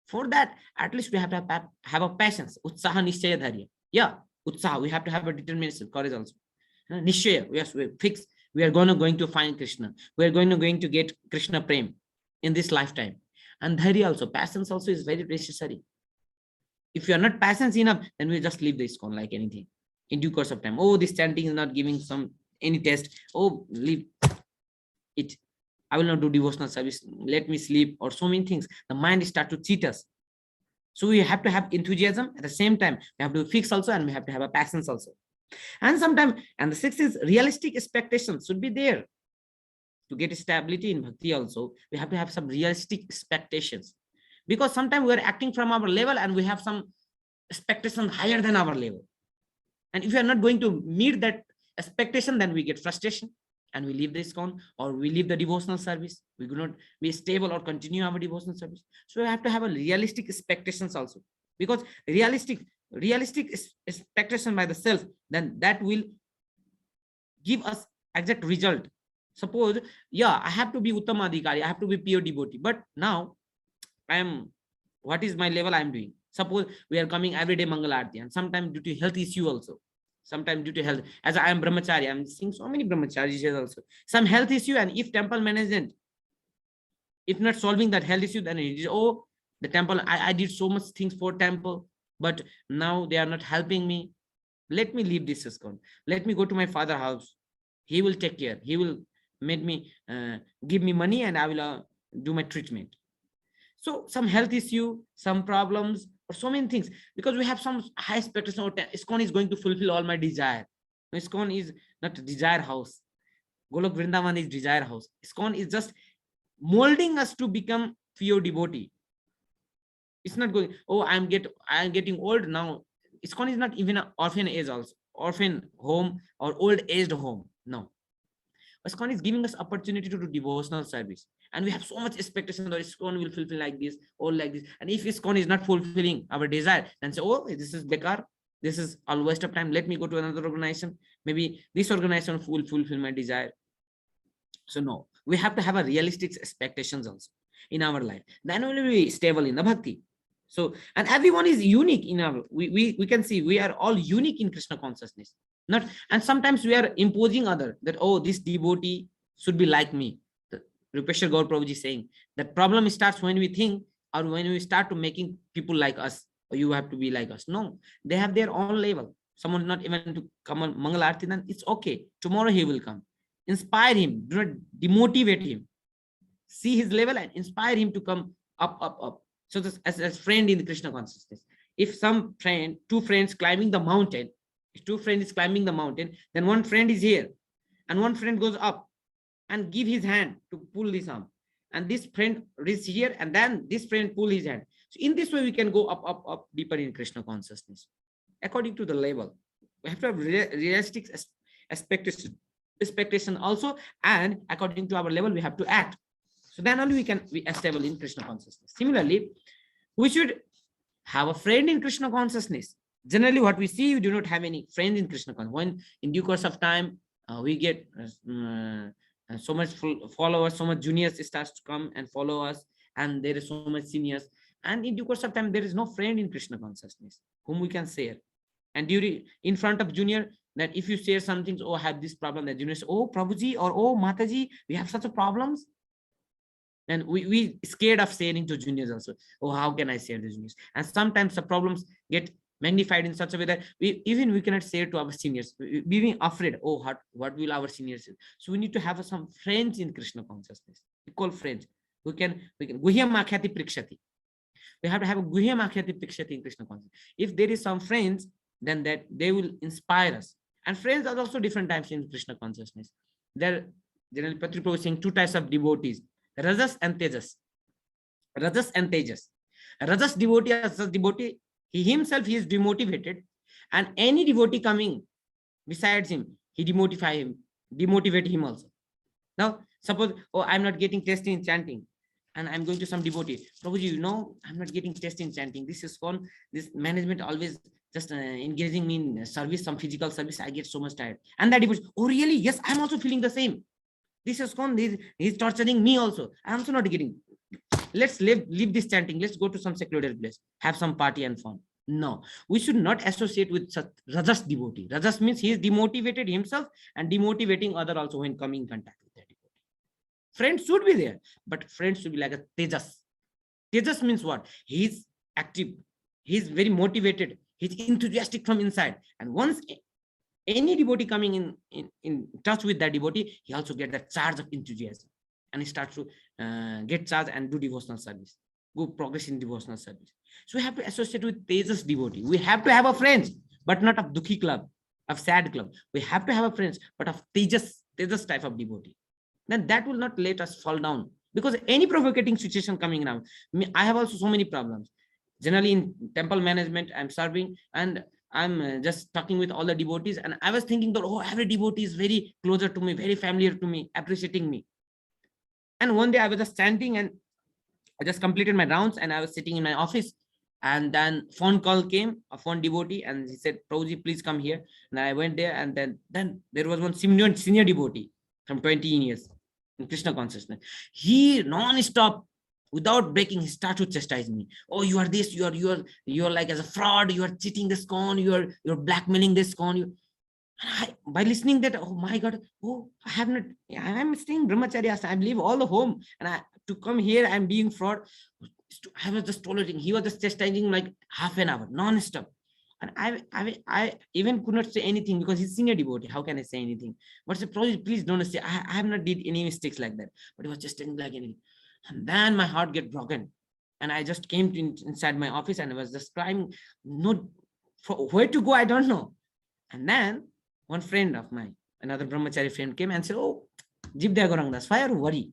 For that, at least we have to have a patience. Utsaha Nishchaya Dharya. Yeah, Utsaha, we have to have a determination, courage also. Nishchaya, yes, we fix. We are going to find Krishna. We are going to get Krishna Prem in this lifetime. And Dharya also, patience also is very necessary. If you are not patient enough, then we just leave the ISKCON like anything. In due course of time, oh, this chanting is not giving any test, oh, leave it, I will not do devotional service, let me sleep, or so many things. The mind start to cheat us. So we have to have enthusiasm. At the same time, we have to fix also, and we have to have a patience also. And sometimes, and the sixth is realistic expectations should be there. To get stability in bhakti also, we have to have some realistic expectations, because sometimes we are acting from our level and we have some expectations higher than our level. And if you are not going to meet that expectation, then we get frustration and we leave the ISKCON, or we leave the devotional service. We do not be stable or continue our devotional service. So we have to have a realistic expectations also, because realistic expectation by the self, then that will give us exact result. Suppose, yeah, I have to be Uttama Adhikari, I have to be pure devotee, but now I am, what is my level I am doing? Suppose we are coming every day Mangal Aarti, and sometimes due to health issue also, sometimes due to health, as I am brahmachari, I am seeing so many brahmacharis here also, some health issue, and if temple management, if not solving that health issue, then it is, oh, the temple, I did so much things for temple, but now they are not helping me. Let me leave this ISKCON. Let me go to my father house. He will take care. He will make me, give me money, and I will do my treatment. So some health issue, some problems, or so many things, because we have some high expectation. ISKCON is going to fulfill all my desire. ISKCON is not desire house. Golok Vrindavan is desire house. ISKCON is just molding us to become pure devotee. It's not going, oh, I am getting old now. ISKCON is not even an orphan age also, orphan home or old aged home. No. ISKCON is giving us opportunity to do devotional service. And we have so much expectation that ISKCON will fulfill like this, or like this. And if ISKCON is not fulfilling our desire, then say, oh, this is bekar, this is all waste of time. Let me go to another organization. Maybe this organization will fulfill my desire. So no, we have to have a realistic expectations also in our life. Then only we stable in the bhakti. So, and everyone is unique in our, we can see we are all unique in Krishna consciousness. Not, and sometimes we are imposing other that, oh, this devotee should be like me. Rupeshwar Gaur Prabhuji is saying that problem starts when we think, or when we start to making people like us, or you have to be like us. No, they have their own level. Someone not even to come on Mangal Aarti, then it's okay. Tomorrow he will come. Inspire him, do not demotivate him. See his level and inspire him to come up. So this, as friend in the Krishna consciousness. If some friend, two friends climbing the mountain, if two friends is climbing the mountain, then one friend is here and one friend goes up and give his hand to pull this arm, and this friend reaches here, and then this friend pull his hand. So in this way we can go up deeper in Krishna consciousness according to the level. We have to have realistic expectation also, and according to our level we have to act. So then only we can be stable in Krishna consciousness. Similarly, we should have a friend in Krishna consciousness. Generally what we see, we do not have any friends in Krishna consciousness. When in due course of time we get so much followers, so much juniors starts to come and follow us, and there is so much seniors, and in due course of time there is no friend in Krishna consciousness whom we can share. And during in front of junior, that if you share something, oh, I have this problem, that junior says, oh, Prabhuji, or oh, Mataji, we have such a problems. And we scared of sharing to juniors also. Oh, how can I share the juniors? And sometimes the problems get magnified in such a way that we cannot say to our seniors, being afraid, oh, what will our seniors say? So we need to have some friends in Krishna consciousness, equal friends we can guhyam akhyati prikshati. We have to have a guhyam akhyati prikshati in Krishna consciousness. If there is some friends, then that they will inspire us. And friends are also different types in Krishna consciousness. There generally Patri Prabhu is saying two types of devotees, rajas and tejas. Rajas and tejas. Rajas devotee, as a devotee, he himself he is demotivated, and any devotee coming besides him, he demotivate him also. Now, suppose, oh, I'm not getting test in chanting, and I'm going to some devotee. Prabhuji, I'm not getting test in chanting. This is fun. This management always just engaging me in service, some physical service. I get so much tired. And that devotee, oh, really? Yes, I'm also feeling the same. This is fun. He's torturing me also. I'm also not getting. Let's leave this chanting. Let's go to some secular place, have some party and fun. No, we should not associate with such rajas devotee. Rajas means he is demotivated himself and demotivating other also when coming in contact with that devotee. Friends should be there, but friends should be like a tejas. Tejas means what? He is active. He is very motivated. He's enthusiastic from inside. And once any devotee coming in touch with that devotee, he also gets that charge of enthusiasm. And he starts to get charged and do devotional service, go progress in devotional service. So we have to associate with Tejas devotee. We have to have a friends, but not of Dukhi club, of sad club. We have to have a friends, but of Tejas type of devotee. Then that will not let us fall down, because any provocating situation coming around. I have also so many problems. Generally in temple management, I'm serving and I'm just talking with all the devotees, and I was thinking that, oh, every devotee is very closer to me, very familiar to me, appreciating me. And one day I was just chanting and I just completed my rounds and I was sitting in my office, and then phone call came, a phone devotee, and he said, Prabhuji, please come here. And I went there, and then there was one senior devotee from 20 years in Krishna consciousness. He non-stop, without breaking, he started to chastise me. Oh, you are this, you are like as a fraud, you are cheating this con, you're blackmailing this con. By listening that, oh my God, oh, I'm staying brahmacharya, I leave all the home, and to come here, I'm being fraud. I was just tolerating. He was just chastising like half an hour, non-stop. And I even could not say anything because he's senior devotee. How can I say anything? But say, please don't say, I have not did any mistakes like that. But he was just telling like anything. And then my heart get broken. And I just came inside my office and I was just crying. No, for where to go, I don't know. And then one friend of mine, another brahmachari friend, came and said, oh, Jivadaya Gauranga, why are you worried?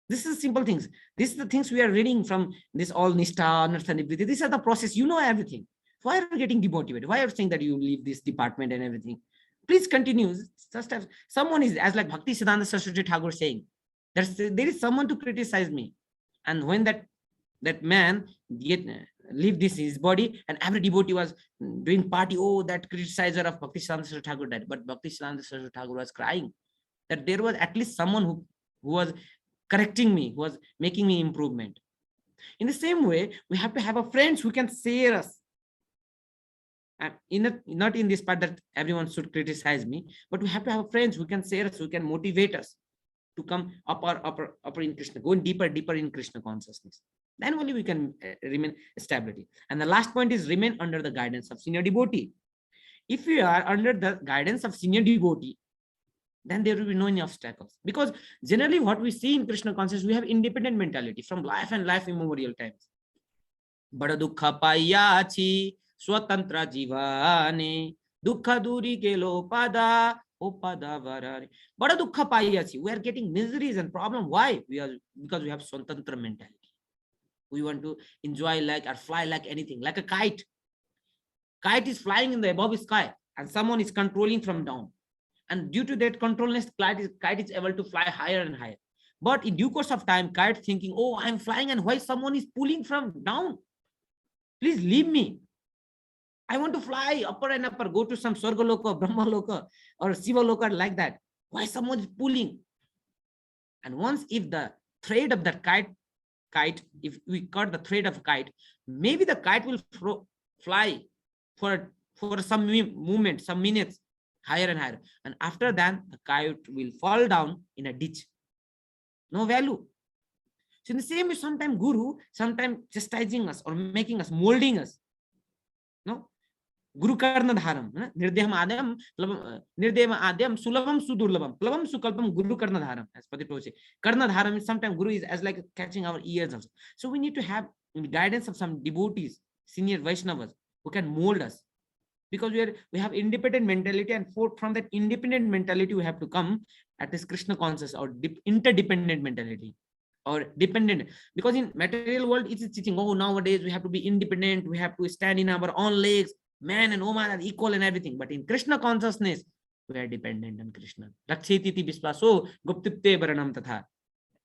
This is simple things. These are the things we are reading from this all Nishtha, Anartha. These are the process. You know everything. Why are you getting demotivated? Why are you saying that you leave this department and everything? Please continue. Just have, someone is, as like Bhakti Siddhanta Saraswati Thakur saying, there is someone to criticize me. And when that man leave this his body, and every devotee was doing party, oh, that criticizer of Bhakti Siddhanta Saraswati Thakur died. But Bhakti Siddhanta Saraswati Thakur was crying that there was at least someone who was correcting me, who was making me improvement. In the same way, we have to have a friends who can share us. And not in this part that everyone should criticize me, but we have to have friends who can share us, who can motivate us to come upper in Krishna, go deeper in Krishna consciousness. Then only we can remain stability. And the last point is remain under the guidance of senior devotee. If we are under the guidance of senior devotee, then there will be no any obstacles. Because generally what we see in Krishna consciousness, we have independent mentality from life and life immemorial times. Bada dukha payachi swatantra jivane dukha duri gelo pada opada varare. Bada dukha payachi. We are getting miseries and problem. Why? Because we have swatantra mentality. We want to enjoy like or fly like anything, like a kite. Kite is flying in the above sky and someone is controlling from down. And due to that controlness, kite is able to fly higher and higher. But in due course of time, kite thinking, oh, I'm flying and why someone is pulling from down? Please leave me. I want to fly upper and upper, go to some Swarga Loka, Brahma Loka, or Shiva Loka like that. Why someone is pulling? And once if the thread of that kite, if we cut the thread of kite, maybe the kite will fly for some movement, some minutes, higher and higher. And after that, the kite will fall down in a ditch. No value. So in the same way, sometimes Guru, sometimes chastising us or making us, molding us. No, Guru Karna Dharam, Nirdeham Adam, Nirdeva Adam, Sulavam Sudurlavam, Plavam Sukalpam, Guru Karna Dharam, as Pati say. Karna Dharam is sometimes Guru is as like catching our ears also. So we need to have guidance of some devotees, senior Vaishnavas, who can mold us. Because we have independent mentality, and from that independent mentality, we have to come at this Krishna conscious or interdependent mentality. Or dependent, because in material world it is teaching, oh, nowadays we have to be independent, we have to stand in our own legs, man and woman are equal and everything. But in Krishna consciousness, we are dependent on Krishna. Raksheti viswaso guptipte baranam tatha.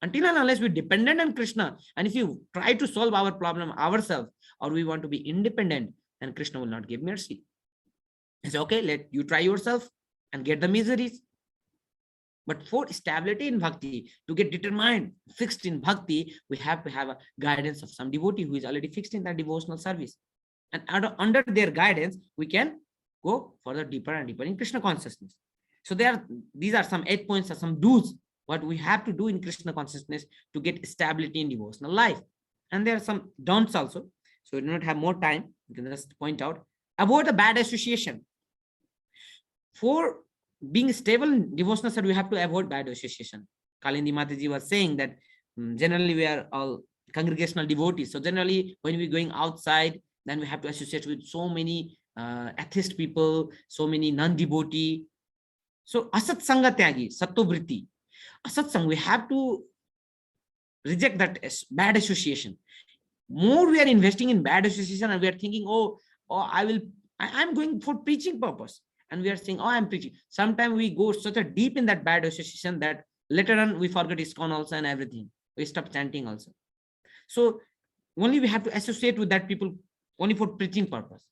Until and unless we're dependent on Krishna, and if you try to solve our problem ourselves, or we want to be independent, then Krishna will not give mercy. It's okay, let you try yourself and get the miseries. But for stability in bhakti, to get determined, fixed in bhakti, we have to have a guidance of some devotee who is already fixed in that devotional service. And under their guidance, we can go further deeper and deeper in Krishna consciousness. So these are some 8 points or some do's, what we have to do in Krishna consciousness to get stability in devotional life. And there are some don'ts also. So we do not have more time. We can just point out. Avoid the bad association. For being stable in devotional service, we have to avoid bad association. Kalindi Mataji was saying that generally we are all congregational devotees. So generally when we're going outside, then we have to associate with so many atheist people, so many non-devotee. So asat sanga tyagi, sattva vritti. Asat sang, we have to reject that bad association. More we are investing in bad association, and we are thinking, oh I'm going for preaching purpose. And we are saying, oh, I'm preaching. Sometimes we go such a deep in that bad association that later on we forget ISKCON also and everything. We stop chanting also. So only we have to associate with that people only for preaching purpose.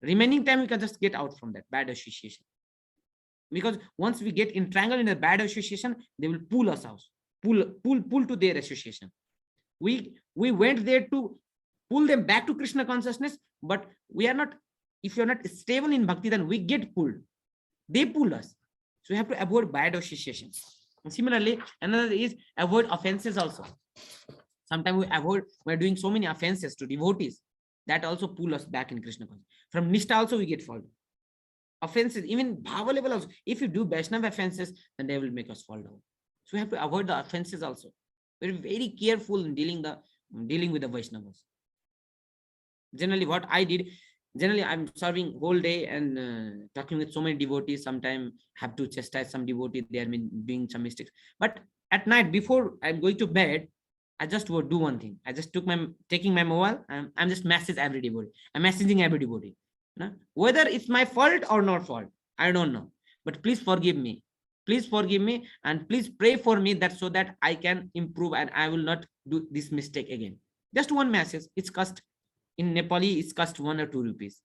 Remaining time we can just get out from that bad association. Because once we get entangled in a bad association, they will pull us out, pull to their association. We went there to pull them back to Krishna consciousness, but we are not. If you're not stable in bhakti, then we get pulled. They pull us. So we have to avoid bad associations. And similarly, another is avoid offenses also. Sometimes we're doing so many offenses to devotees that also pull us back in Krishna consciousness. From Nishtha also we get fall. Offenses, even Bhava level also. If you do Vaishnava offenses, then they will make us fall down. So we have to avoid the offenses also. We're very careful in dealing with the Vaishnavas. Generally, what I did, I'm serving whole day and talking with so many devotees. Sometimes have to chastise some devotee. They are doing some mistakes. But at night, before I'm going to bed, I just would do one thing. I just taking my mobile. I'm just message every devotee. I'm messaging every devotee. Whether it's my fault or not fault, I don't know. But please forgive me. Please forgive me, and please pray for me that so that I can improve and I will not do this mistake again. Just one message. It's cost. In Nepali, it's cost 1 or 2 rupees.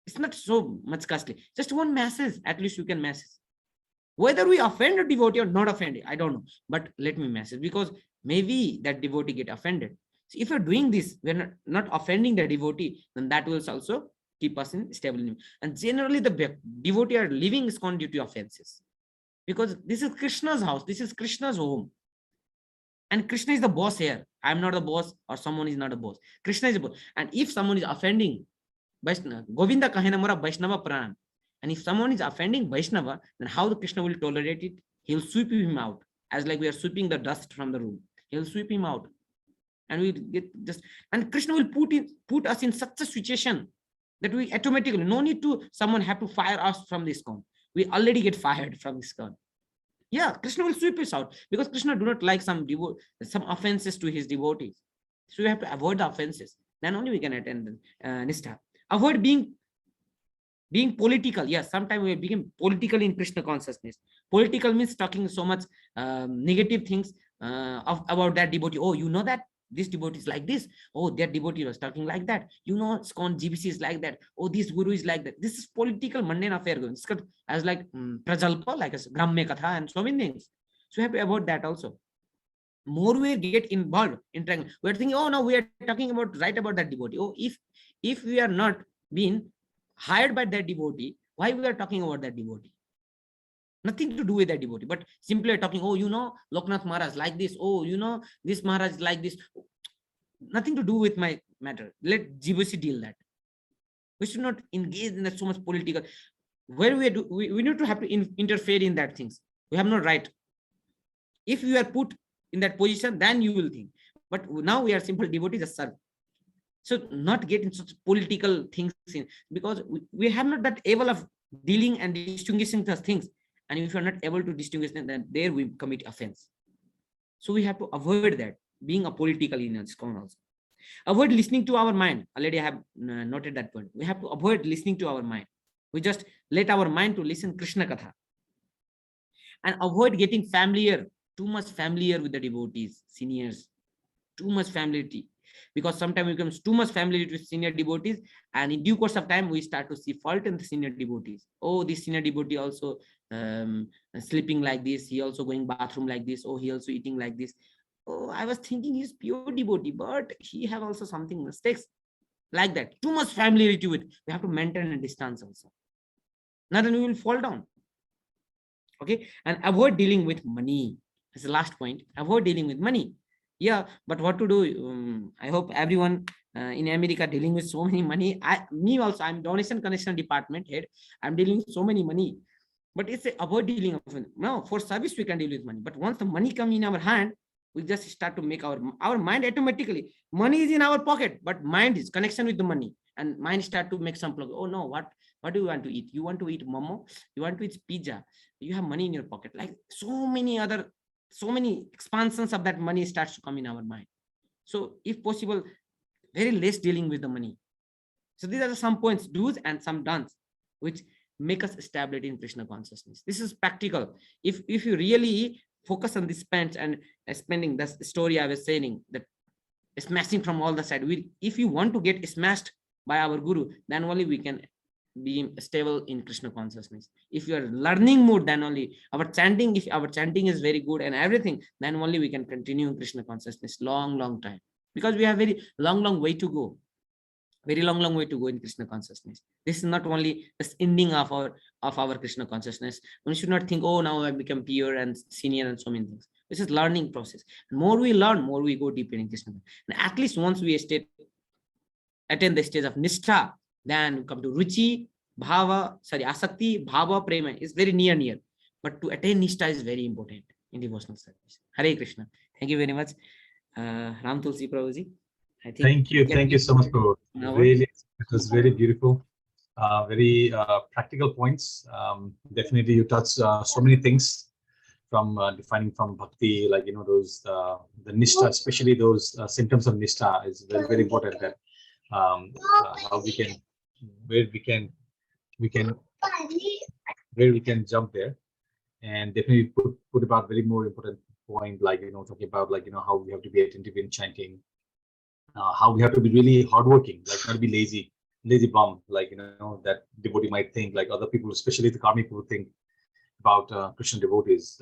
It's not so much costly. Just one message, at least you can message. Whether we offend a devotee or not offended, I don't know. But let me message, because maybe that devotee get offended. So if you're doing this, we're not offending the devotee, then that will also keep us in stable. And generally, the devotee are living ISKCON due to offenses. Because this is Krishna's house. This is Krishna's home. And Krishna is the boss here. I'm not the boss, or someone is not a boss. Krishna is the boss. And if someone is offending Vaishnava, Govinda kahena mora Vaishnava pran. And if someone is offending Vaishnava, then how the Krishna will tolerate it? He'll sweep him out, as like we are sweeping the dust from the room. He'll sweep him out. And we get just, and Krishna will put us in such a situation that we automatically, no need to someone have to fire us from this ISKCON. We already get fired from this ISKCON. Yeah, Krishna will sweep us out, because Krishna do not like some offenses to his devotees. So we have to avoid the offenses. Then only we can attend Nishtha. Avoid being political. Yes, sometimes we become political in Krishna consciousness. Political means talking so much negative things about that devotee. Oh, you know that this devotee is like this. Oh, that devotee was talking like that. You know, ISKCON GBC is like that. Oh, this guru is like that. This is political mundane affair going. As like prajalpa, like a gramme katha and so many things. So we have to avoid that also. More we get involved in triangle, we're thinking, oh no, we are talking about that devotee. Oh, if we are not being hired by that devotee, why we are talking about that devotee? Nothing to do with that devotee, but simply talking, oh, you know, Loknath Maharaj like this. Oh, you know, this Maharaj like this. Nothing to do with my matter. Let GBC deal that. We should not engage in that so much political. Where we need to have to interfere in that things. We have no right. If you are put in that position, then you will think. But now we are simple devotees, just serve. So not get into such political things in, because we have not that able of dealing and distinguishing those things. And if you are not able to distinguish them, then there we commit offense. So we have to avoid that, being a political in ISKCON also. Avoid listening to our mind. Already I have noted that point. We have to avoid listening to our mind. We just let our mind to listen Krishna Katha. And avoid getting familiar, too much familiar with the devotees, seniors, too much familiarity. Because sometimes it becomes too much familiarity with senior devotees, and in due course of time, we start to see fault in the senior devotees. Oh, this senior devotee also sleeping like this. He also going bathroom like this. Oh, he also eating like this. Oh, I was thinking he's pure devotee, but he have also something mistakes like that. Too much familiarity with. We have to maintain a distance also. Now then we will fall down. Okay, and avoid dealing with money. That's the last point. Avoid dealing with money. Yeah, but what to do? I hope everyone in America dealing with so many money. Me also, I'm donation connection department head. I'm dealing with so many money, but it's avoid dealing of money. No, for service we can deal with money, but once the money come in our hand, we just start to make our mind automatically. Money is in our pocket, but mind is connection with the money, and mind start to make some plug. Oh no, what do you want to eat? You want to eat momo? You want to eat pizza? You have money in your pocket. Like so many expansions of that money starts to come in our mind. So if possible, very less dealing with the money. So these are some points, do's and some don'ts, which make us establish in Krishna consciousness. This is practical. If you really focus on this spend and spending, the story I was saying, that smashing from all the side. If you want to get smashed by our guru, then only we can be stable in Krishna consciousness. If you are learning more, then only our chanting, if our chanting is very good and everything, then only we can continue in Krishna consciousness long time, because we have very long way to go. Very long way to go in Krishna consciousness. This is not only the ending of our Krishna consciousness. One should not think, oh, now I become pure and senior and so many things. This is learning process. More we learn, more we go deeper in Krishna. And at least once we attain the stage of nishtha, then come to ruchi, asakti, bhava, prema is very near. But to attain nishtha is very important in devotional service. Hare Krishna. Thank you very much, Ram Tulsi Prabhuji. I think thank you so much, Prabhu. Really, it was very beautiful, very practical points. Definitely, you touched so many things, from defining from bhakti, like those the nishtha, especially those symptoms of nishtha is very important. That how we can where we can jump there, and definitely put about very more important point, like talking about like how we have to be attentive in chanting, how we have to be really hardworking, like not be lazy bum, like that devotee might think, like other people, especially the karmic people, think about Christian devotees,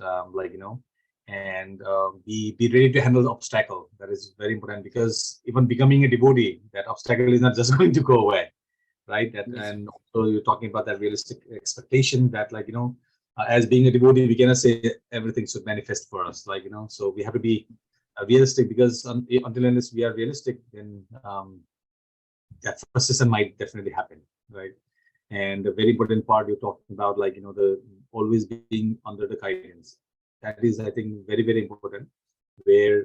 and be ready to handle the obstacle. That is very important, because even becoming a devotee, that obstacle is not just going to go away, right? That, yes. And also you're talking about that realistic expectation, that like as being a devotee, we cannot say everything should manifest for us, like so we have to be realistic, because until unless we are realistic, then that frustration might definitely happen, right? And a very important part you're talking about, like the always being under the guidance. That is, I think, very important. Where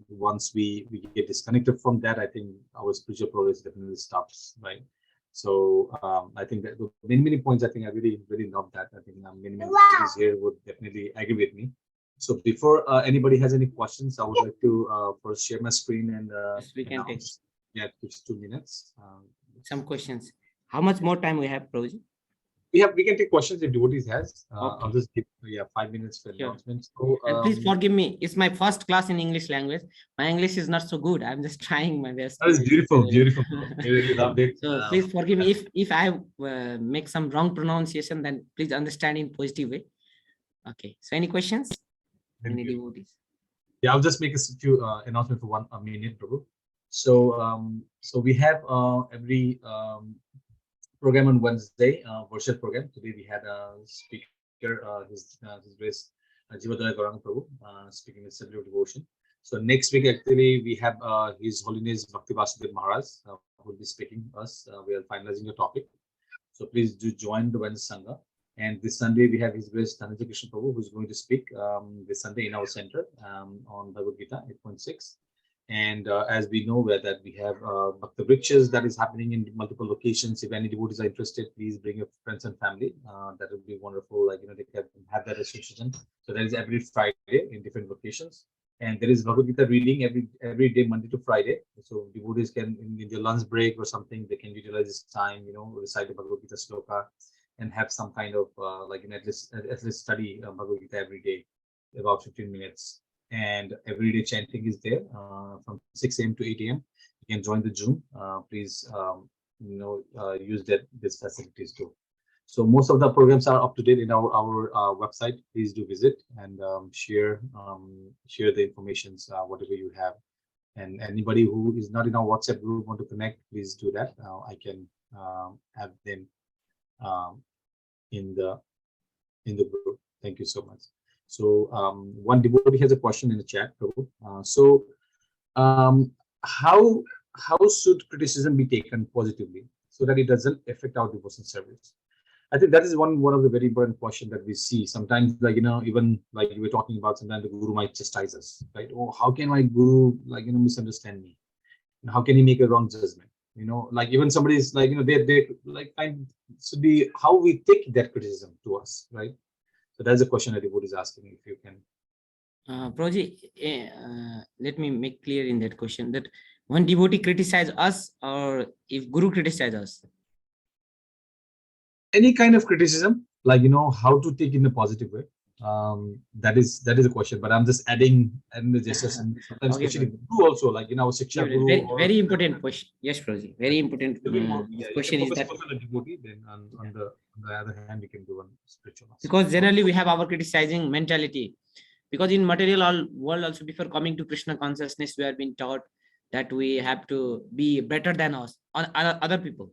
once we get disconnected from that, I think our spiritual progress definitely stops, right? So I think that the many points, I think I really love that. I think many devotees here would definitely agree with me. So before anybody has any questions, I would like to first share my screen and yes, we can take. Yeah, it gives 2 minutes. Some questions. How much more time we have, Prabhuji? We can take questions if devotees has. Okay. I'll just give 5 minutes for announcements. So, and please forgive me. It's my first class in English language. My English is not so good. I'm just trying my best. That is beautiful. I really loved it. So please forgive me if I make some wrong pronunciation. Then please understand in positive way. Okay. So any questions? Any devotees? Yeah, I'll just make a few announcements for 1 minute, Prabhu. So so we have every program on Wednesday, worship program. Today we had a speaker, his grace Jivadaya Gauranga Prabhu, speaking with cellular devotion. So next week, actually, we have His Holiness Bhakti Vasudeva Maharaj who will be speaking us. We are finalizing the topic. So please do join the Wednesday Sangha. And this Sunday, we have His Grace Dhananjay Krishna Prabhu, who's going to speak this Sunday in our center on Bhagavad Gita 8.6. And as we know that we have Bhakta Vrikshas that is happening in multiple locations. If any devotees are interested, please bring your friends and family. That would be wonderful. Like, they can have that association. So that is every Friday in different locations. And there is Bhagavad Gita reading every day, Monday to Friday. So devotees can, in their lunch break or something, they can utilize this time, recite the Bhagavad Gita sloka and have some kind of at least study Bhagavad Gita every day, about 15 minutes. And everyday chanting is there from 6 a.m. to 8 a.m. You can join the Zoom. Please, use these facilities too. So most of the programs are up to date in our website. Please do visit and share the information, whatever you have. And anybody who is not in our WhatsApp group want to connect, please do that. I can have them in the group. Thank you so much. So one devotee has a question in the chat. How should criticism be taken positively so that it doesn't affect our devotion service? I think that is one of the very important questions that we see sometimes. Even like we were talking about, sometimes the guru might chastise us, right? Oh, how can my guru misunderstand me? How can he make a wrong judgment? Even somebody is they should be how we take that criticism to us, right? So that's a question that devotee is asking. If you can, Prabhuji, let me make clear in that question that when devotee criticize us or if guru criticize us. Any kind of criticism, how to take in a positive way. That is a question, but I'm just adding the gestures. And sometimes Okay, especially guru also, Shiksha Guru. Very important question. Yes, Prabhuji. Very important question is that. On the devotee, then on the other hand, we can do on spiritual. Because generally we have our criticizing mentality. Because in material world also, before coming to Krishna consciousness, we have been taught that we have to be better than us on other people.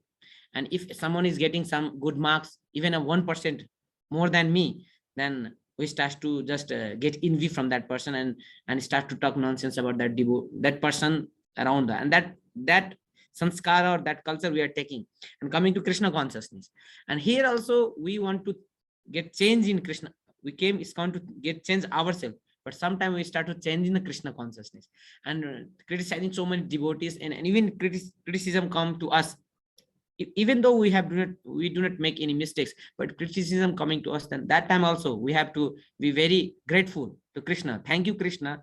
And if someone is getting some good marks, even a 1% more than me, then we start to just get envy from that person and start to talk nonsense about that person around that. And that sanskara or that culture we are taking and coming to Krishna consciousness. And here also we want to get change in Krishna. We came ISKCON to get change ourselves, but sometimes we start to change in the Krishna consciousness and criticizing so many devotees and even criticism come to us. Even though we do not make any mistakes, but criticism coming to us, then that time also we have to be very grateful to Krishna. Thank you, Krishna.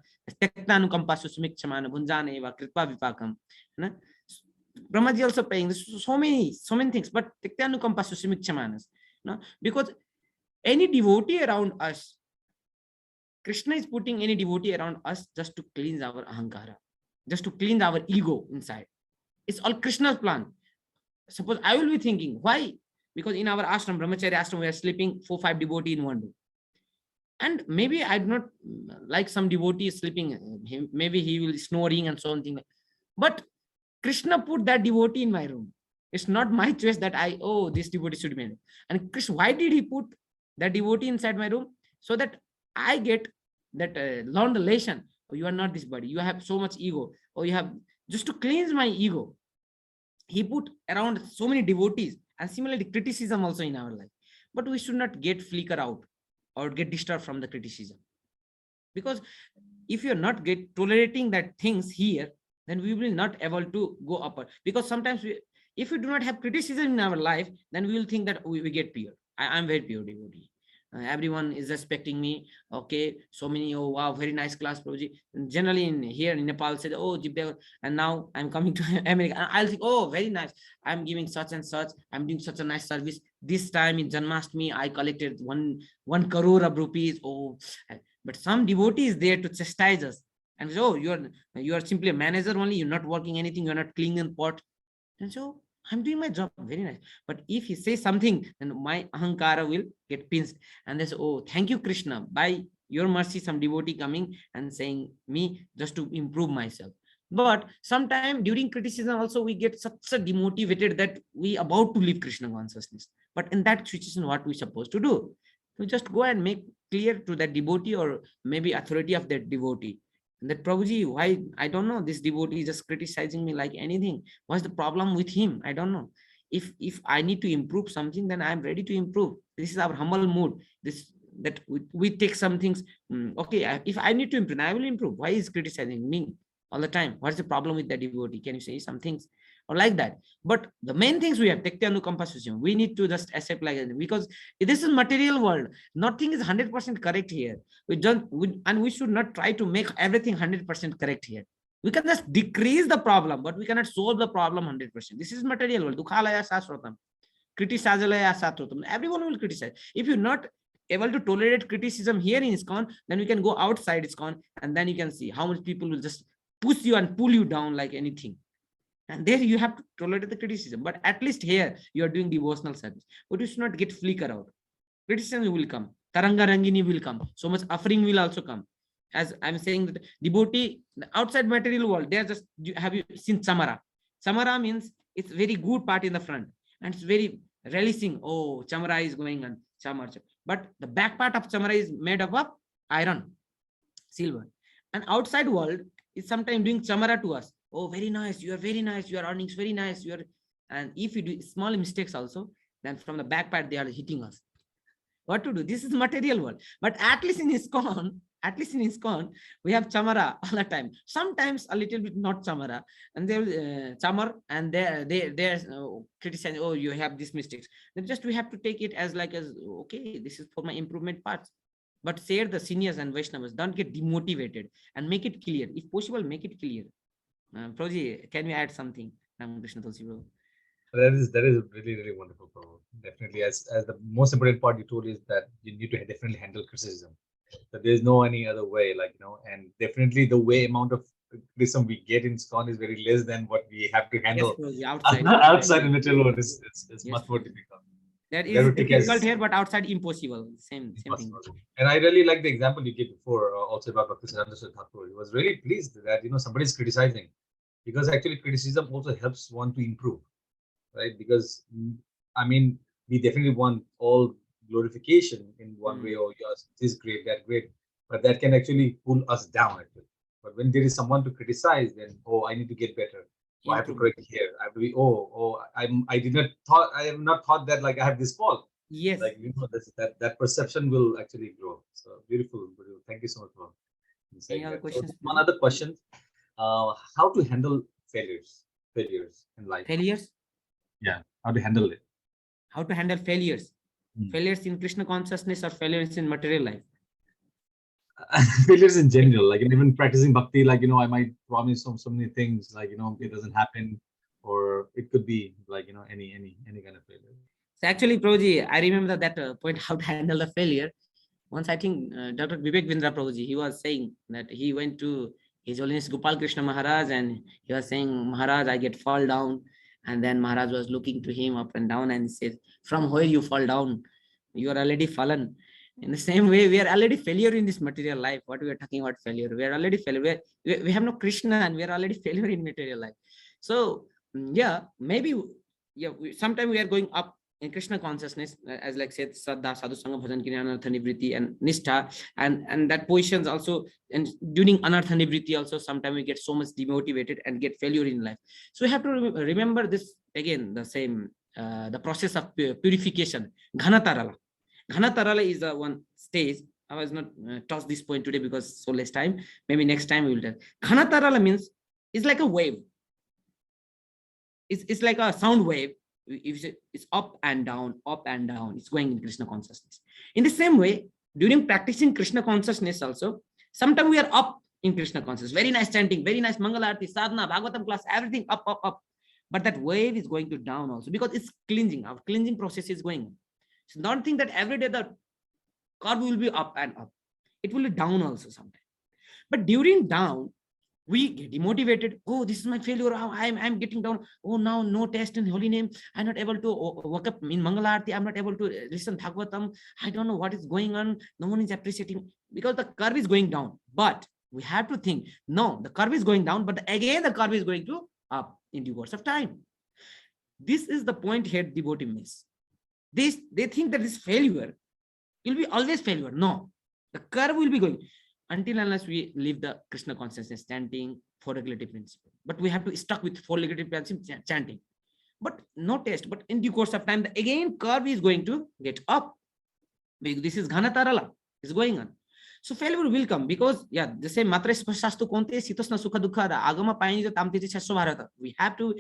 Brahmaji also paying so many things, but because any devotee around us, Krishna is putting any devotee around us just to cleanse our ahankara, just to cleanse our ego inside. It's all Krishna's plan. Suppose I will be thinking, why? Because in our ashram, brahmacharya ashram, we are sleeping 4-5 devotees in one room. And maybe I do not like some devotee sleeping, maybe he will snoring and so on thing. But Krishna put that devotee in my room. It's not my choice that this devotee should be. And Krishna, why did he put that devotee inside my room? So that I get that learned lesson. Oh, you are not this body. You have so much ego. Or you have just to cleanse my ego. He put around so many devotees, and similarly criticism also in our life. But we should not get flicker out or get disturbed from the criticism. Because if you're not tolerating that things here, then we will not able to go upper. Because sometimes if we do not have criticism in our life, then we will think that we get pure. I'm very pure devotee. Everyone is respecting me. Okay, so many, oh wow, very nice class, Prabhuji. Generally here in Nepal said, oh Jivadaya, and now I'm coming to America. And I'll think, oh, very nice. I'm giving such and such. I'm doing such a nice service. This time in Janmashtami, I collected one crore of rupees. Oh, but some devotee is there to chastise us. And so you are simply a manager only. You're not working anything. You're not cleaning pot. And so I'm doing my job very nice. But if he says something, then my ahankara will get pinched. And they say, oh, thank you, Krishna. By your mercy, some devotee coming and saying me just to improve myself. But sometimes during criticism also we get such a demotivated that we about to leave Krishna consciousness. But in that situation, what we supposed to do? We just go and make clear to that devotee or maybe authority of that devotee. that Prabhuji, why? I don't know. This devotee is just criticizing me like anything. What's the problem with him? I don't know. If I need to improve something, then I'm ready to improve. This is our humble mood. This that we take some things. Okay, if I need to improve, I will improve. Why is criticizing me all the time? What's the problem with the devotee? Can you say some things or like that? But the main things we have Tektanukampasushyam. We need to just accept like that, because this is material world. Nothing is 100% correct here. And we should not try to make everything 100% correct here. We can just decrease the problem, but we cannot solve the problem 100%. This is material world. Dukhalaya sasrotam, criticizalaya satrotam. Everyone will criticize. If you're not able to tolerate criticism here in ISKCON, then we can go outside ISKCON, and then you can see how much people will just push you and pull you down like anything. And there you have to tolerate the criticism. But at least here you are doing devotional service. But you should not get flicker out. Criticism will come. Taranga Rangini will come. So much offering will also come. As I'm saying, that devotee, the outside material world, they're just, have you seen Chamara? Chamara means it's very good part in the front. And it's very relishing. Oh, Chamara is going on. Chamara. But the back part of Chamara is made up of iron, silver. And outside world is sometimes doing Chamara to us. Oh, very nice. You are very nice. Your earnings very nice. You are, and if you do small mistakes also, then from the back part they are hitting us. What to do? This is material world. But at least in ISKCON, we have Chamara all the time. Sometimes a little bit not Chamara, and they will Chamar, and they're criticizing. Oh, you have these mistakes. Then just we have to take it as like as okay, this is for my improvement parts. But say the seniors and Vaishnavas, don't get demotivated and make it clear. If possible, make it clear. Proji, can we add something? Ramakrishna Tulsi bro. That is really wonderful, bro. Definitely, as the most important part you told is that you need to definitely handle criticism. That there's no any other way, like and definitely the way amount of criticism we get in ISKCON is very less than what we have to handle. Yes, outside. Outside in material world is Yes, much more difficult. that is difficult here, but outside impossible. Same thing. And I really like the example you gave before, also about Bhakti Siddhanta Thakur. He was really pleased that somebody is criticizing, because actually criticism also helps one to improve, right? Because I mean, we definitely want all glorification in one way or yours. This is great, that great, but that can actually pull us down actually. But when there is someone to criticize, then I need to get better. Oh, I have to correct here. I have to be. I have not thought that like I have this fault. Yes. Like that perception will actually grow. So beautiful. Thank you so much for saying Any other that. questions? So, one other question: how to handle failures in life? Failures? Yeah, how to handle it? How to handle failures? Failures in Krishna consciousness or failures in material life? Failures in general, like even practicing bhakti, like I might promise so many things, like it doesn't happen, or it could be like any kind of failure. So actually, Prabhuji, I remember that point, how to handle the failure. Once I think Dr. Vivek Vindra Prabhuji, he was saying that he went to His Holiness Gopal Krishna Maharaj, and he was saying, Maharaj, I get fall down. And then Maharaj was looking to him up and down and says, from where you fall down? You are already fallen. In the same way, we are already failure in this material life. What we are talking about failure, we are already failure. We have no Krishna, and we are already failure in material life. So yeah, maybe sometimes we are going up in Krishna consciousness, as like said, Sadha, Sadhu Sangha, Bhajan, Kiryan, Anartha Nivriti, and Nishtha, and that positions also, and during Anartha Nivriti also, sometimes we get so much demotivated and get failure in life. So we have to remember this again, the same, the process of purification, Ghanatarala. Ghanatarala is the one stage. I was not touch this point today because so less time. Maybe next time we will tell. Ghanatarala means it's like a wave. It's like a sound wave. It's up and down, it's going in Krishna consciousness. In the same way, during practicing Krishna consciousness also, sometimes we are up in Krishna consciousness, very nice chanting, very nice Mangalarti, sadhana, Bhagavatam class, everything up. But that wave is going to down also, because it's cleansing. Our cleansing process is going on. So don't think that every day the curve will be up and up. It will be down also sometimes. But during down, we get demotivated. Oh, this is my failure. I'm getting down. Oh, now no test in holy name. I'm not able to wake up in Mangalarti. I'm not able to listen Bhagavatam. I don't know what is going on. No one is appreciating, because the curve is going down. But we have to think, no, the curve is going down, but again the curve is going to up in due course of time. This is the point here devotee miss. They think that this failure will be always failure. No, the curve will be going. until unless we leave the Krishna consciousness chanting, four regulative principle. But we have to stuck with four regulative principle chanting. But no test. But in due course of time, the again curve is going to get up. Because this is Ghana Tarala is going on. So failure will come because the same matra spasastu konte sitasna sukha dukha agama paini tamte chasso bharata. We have to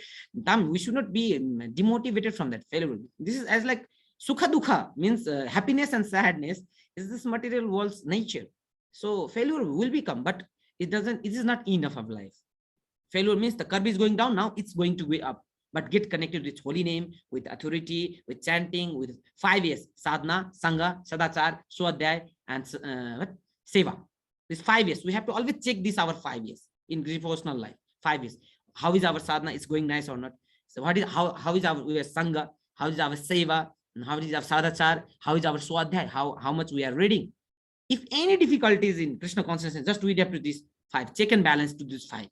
we should not be demotivated from that failure. This is as like sukha dukha means happiness and sadness is this material world's nature. So failure will become, but it is not enough of life. Failure means the curve is going down, now it's going to go up. But get connected with holy name, with authority, with chanting, with 5 years, sadhana, sangha, sadachar, swadhyay, and seva. These 5 years, we have to always check this our 5 years in devotional life. 5 years. How is our sadhana? Is going nice or not? So how is our sangha? How is our seva? And how is our sadachar? How is our swadhyay? How much we are reading? If any difficulties in Krishna consciousness, just read up to this 5. Check and balance to this 5.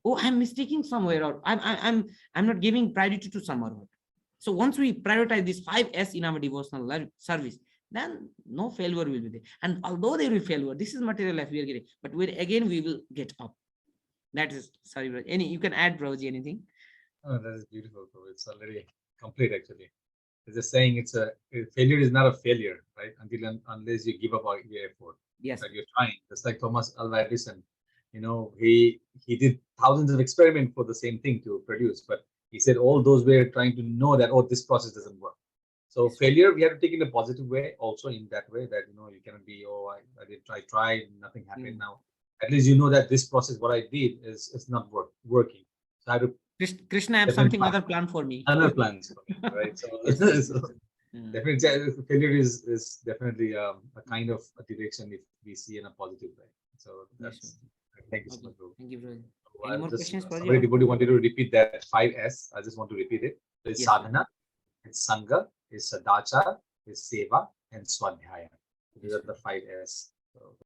Oh, I'm mistaking somewhere, or I'm not giving priority to somewhere. So once we prioritize this 5S in our devotional life service, then no failure will be there. And although there will failure, this is material life we are getting, but we will get up. That is, sorry, bro. You can add, Prabhuji, anything? Oh, that is beautiful, bro. It's already complete, actually. It's just saying failure is not a failure, right? Unless you give up your effort. Yes. Right? You're trying. Just like Thomas Alva Edison. He did thousands of experiments for the same thing to produce, but he said all those were trying to know that, oh, this process doesn't work. So failure, we have to take in a positive way, also in that way that, you cannot be, oh, I did try, nothing happened. Now, at least you know that this process, what I did is not working. So I have to Krishna have something other plan for me. Other plans for me, right? So, definitely failure is definitely a kind of a direction if we see in a positive way. So that's thank you so much, bro. Thank you, bro. Any more questions for somebody wanted to repeat that 5S. I just want to repeat it. It's sadhana, it's sangha, it's sadachar, it's seva, and swadhyaya. These are the 5S. So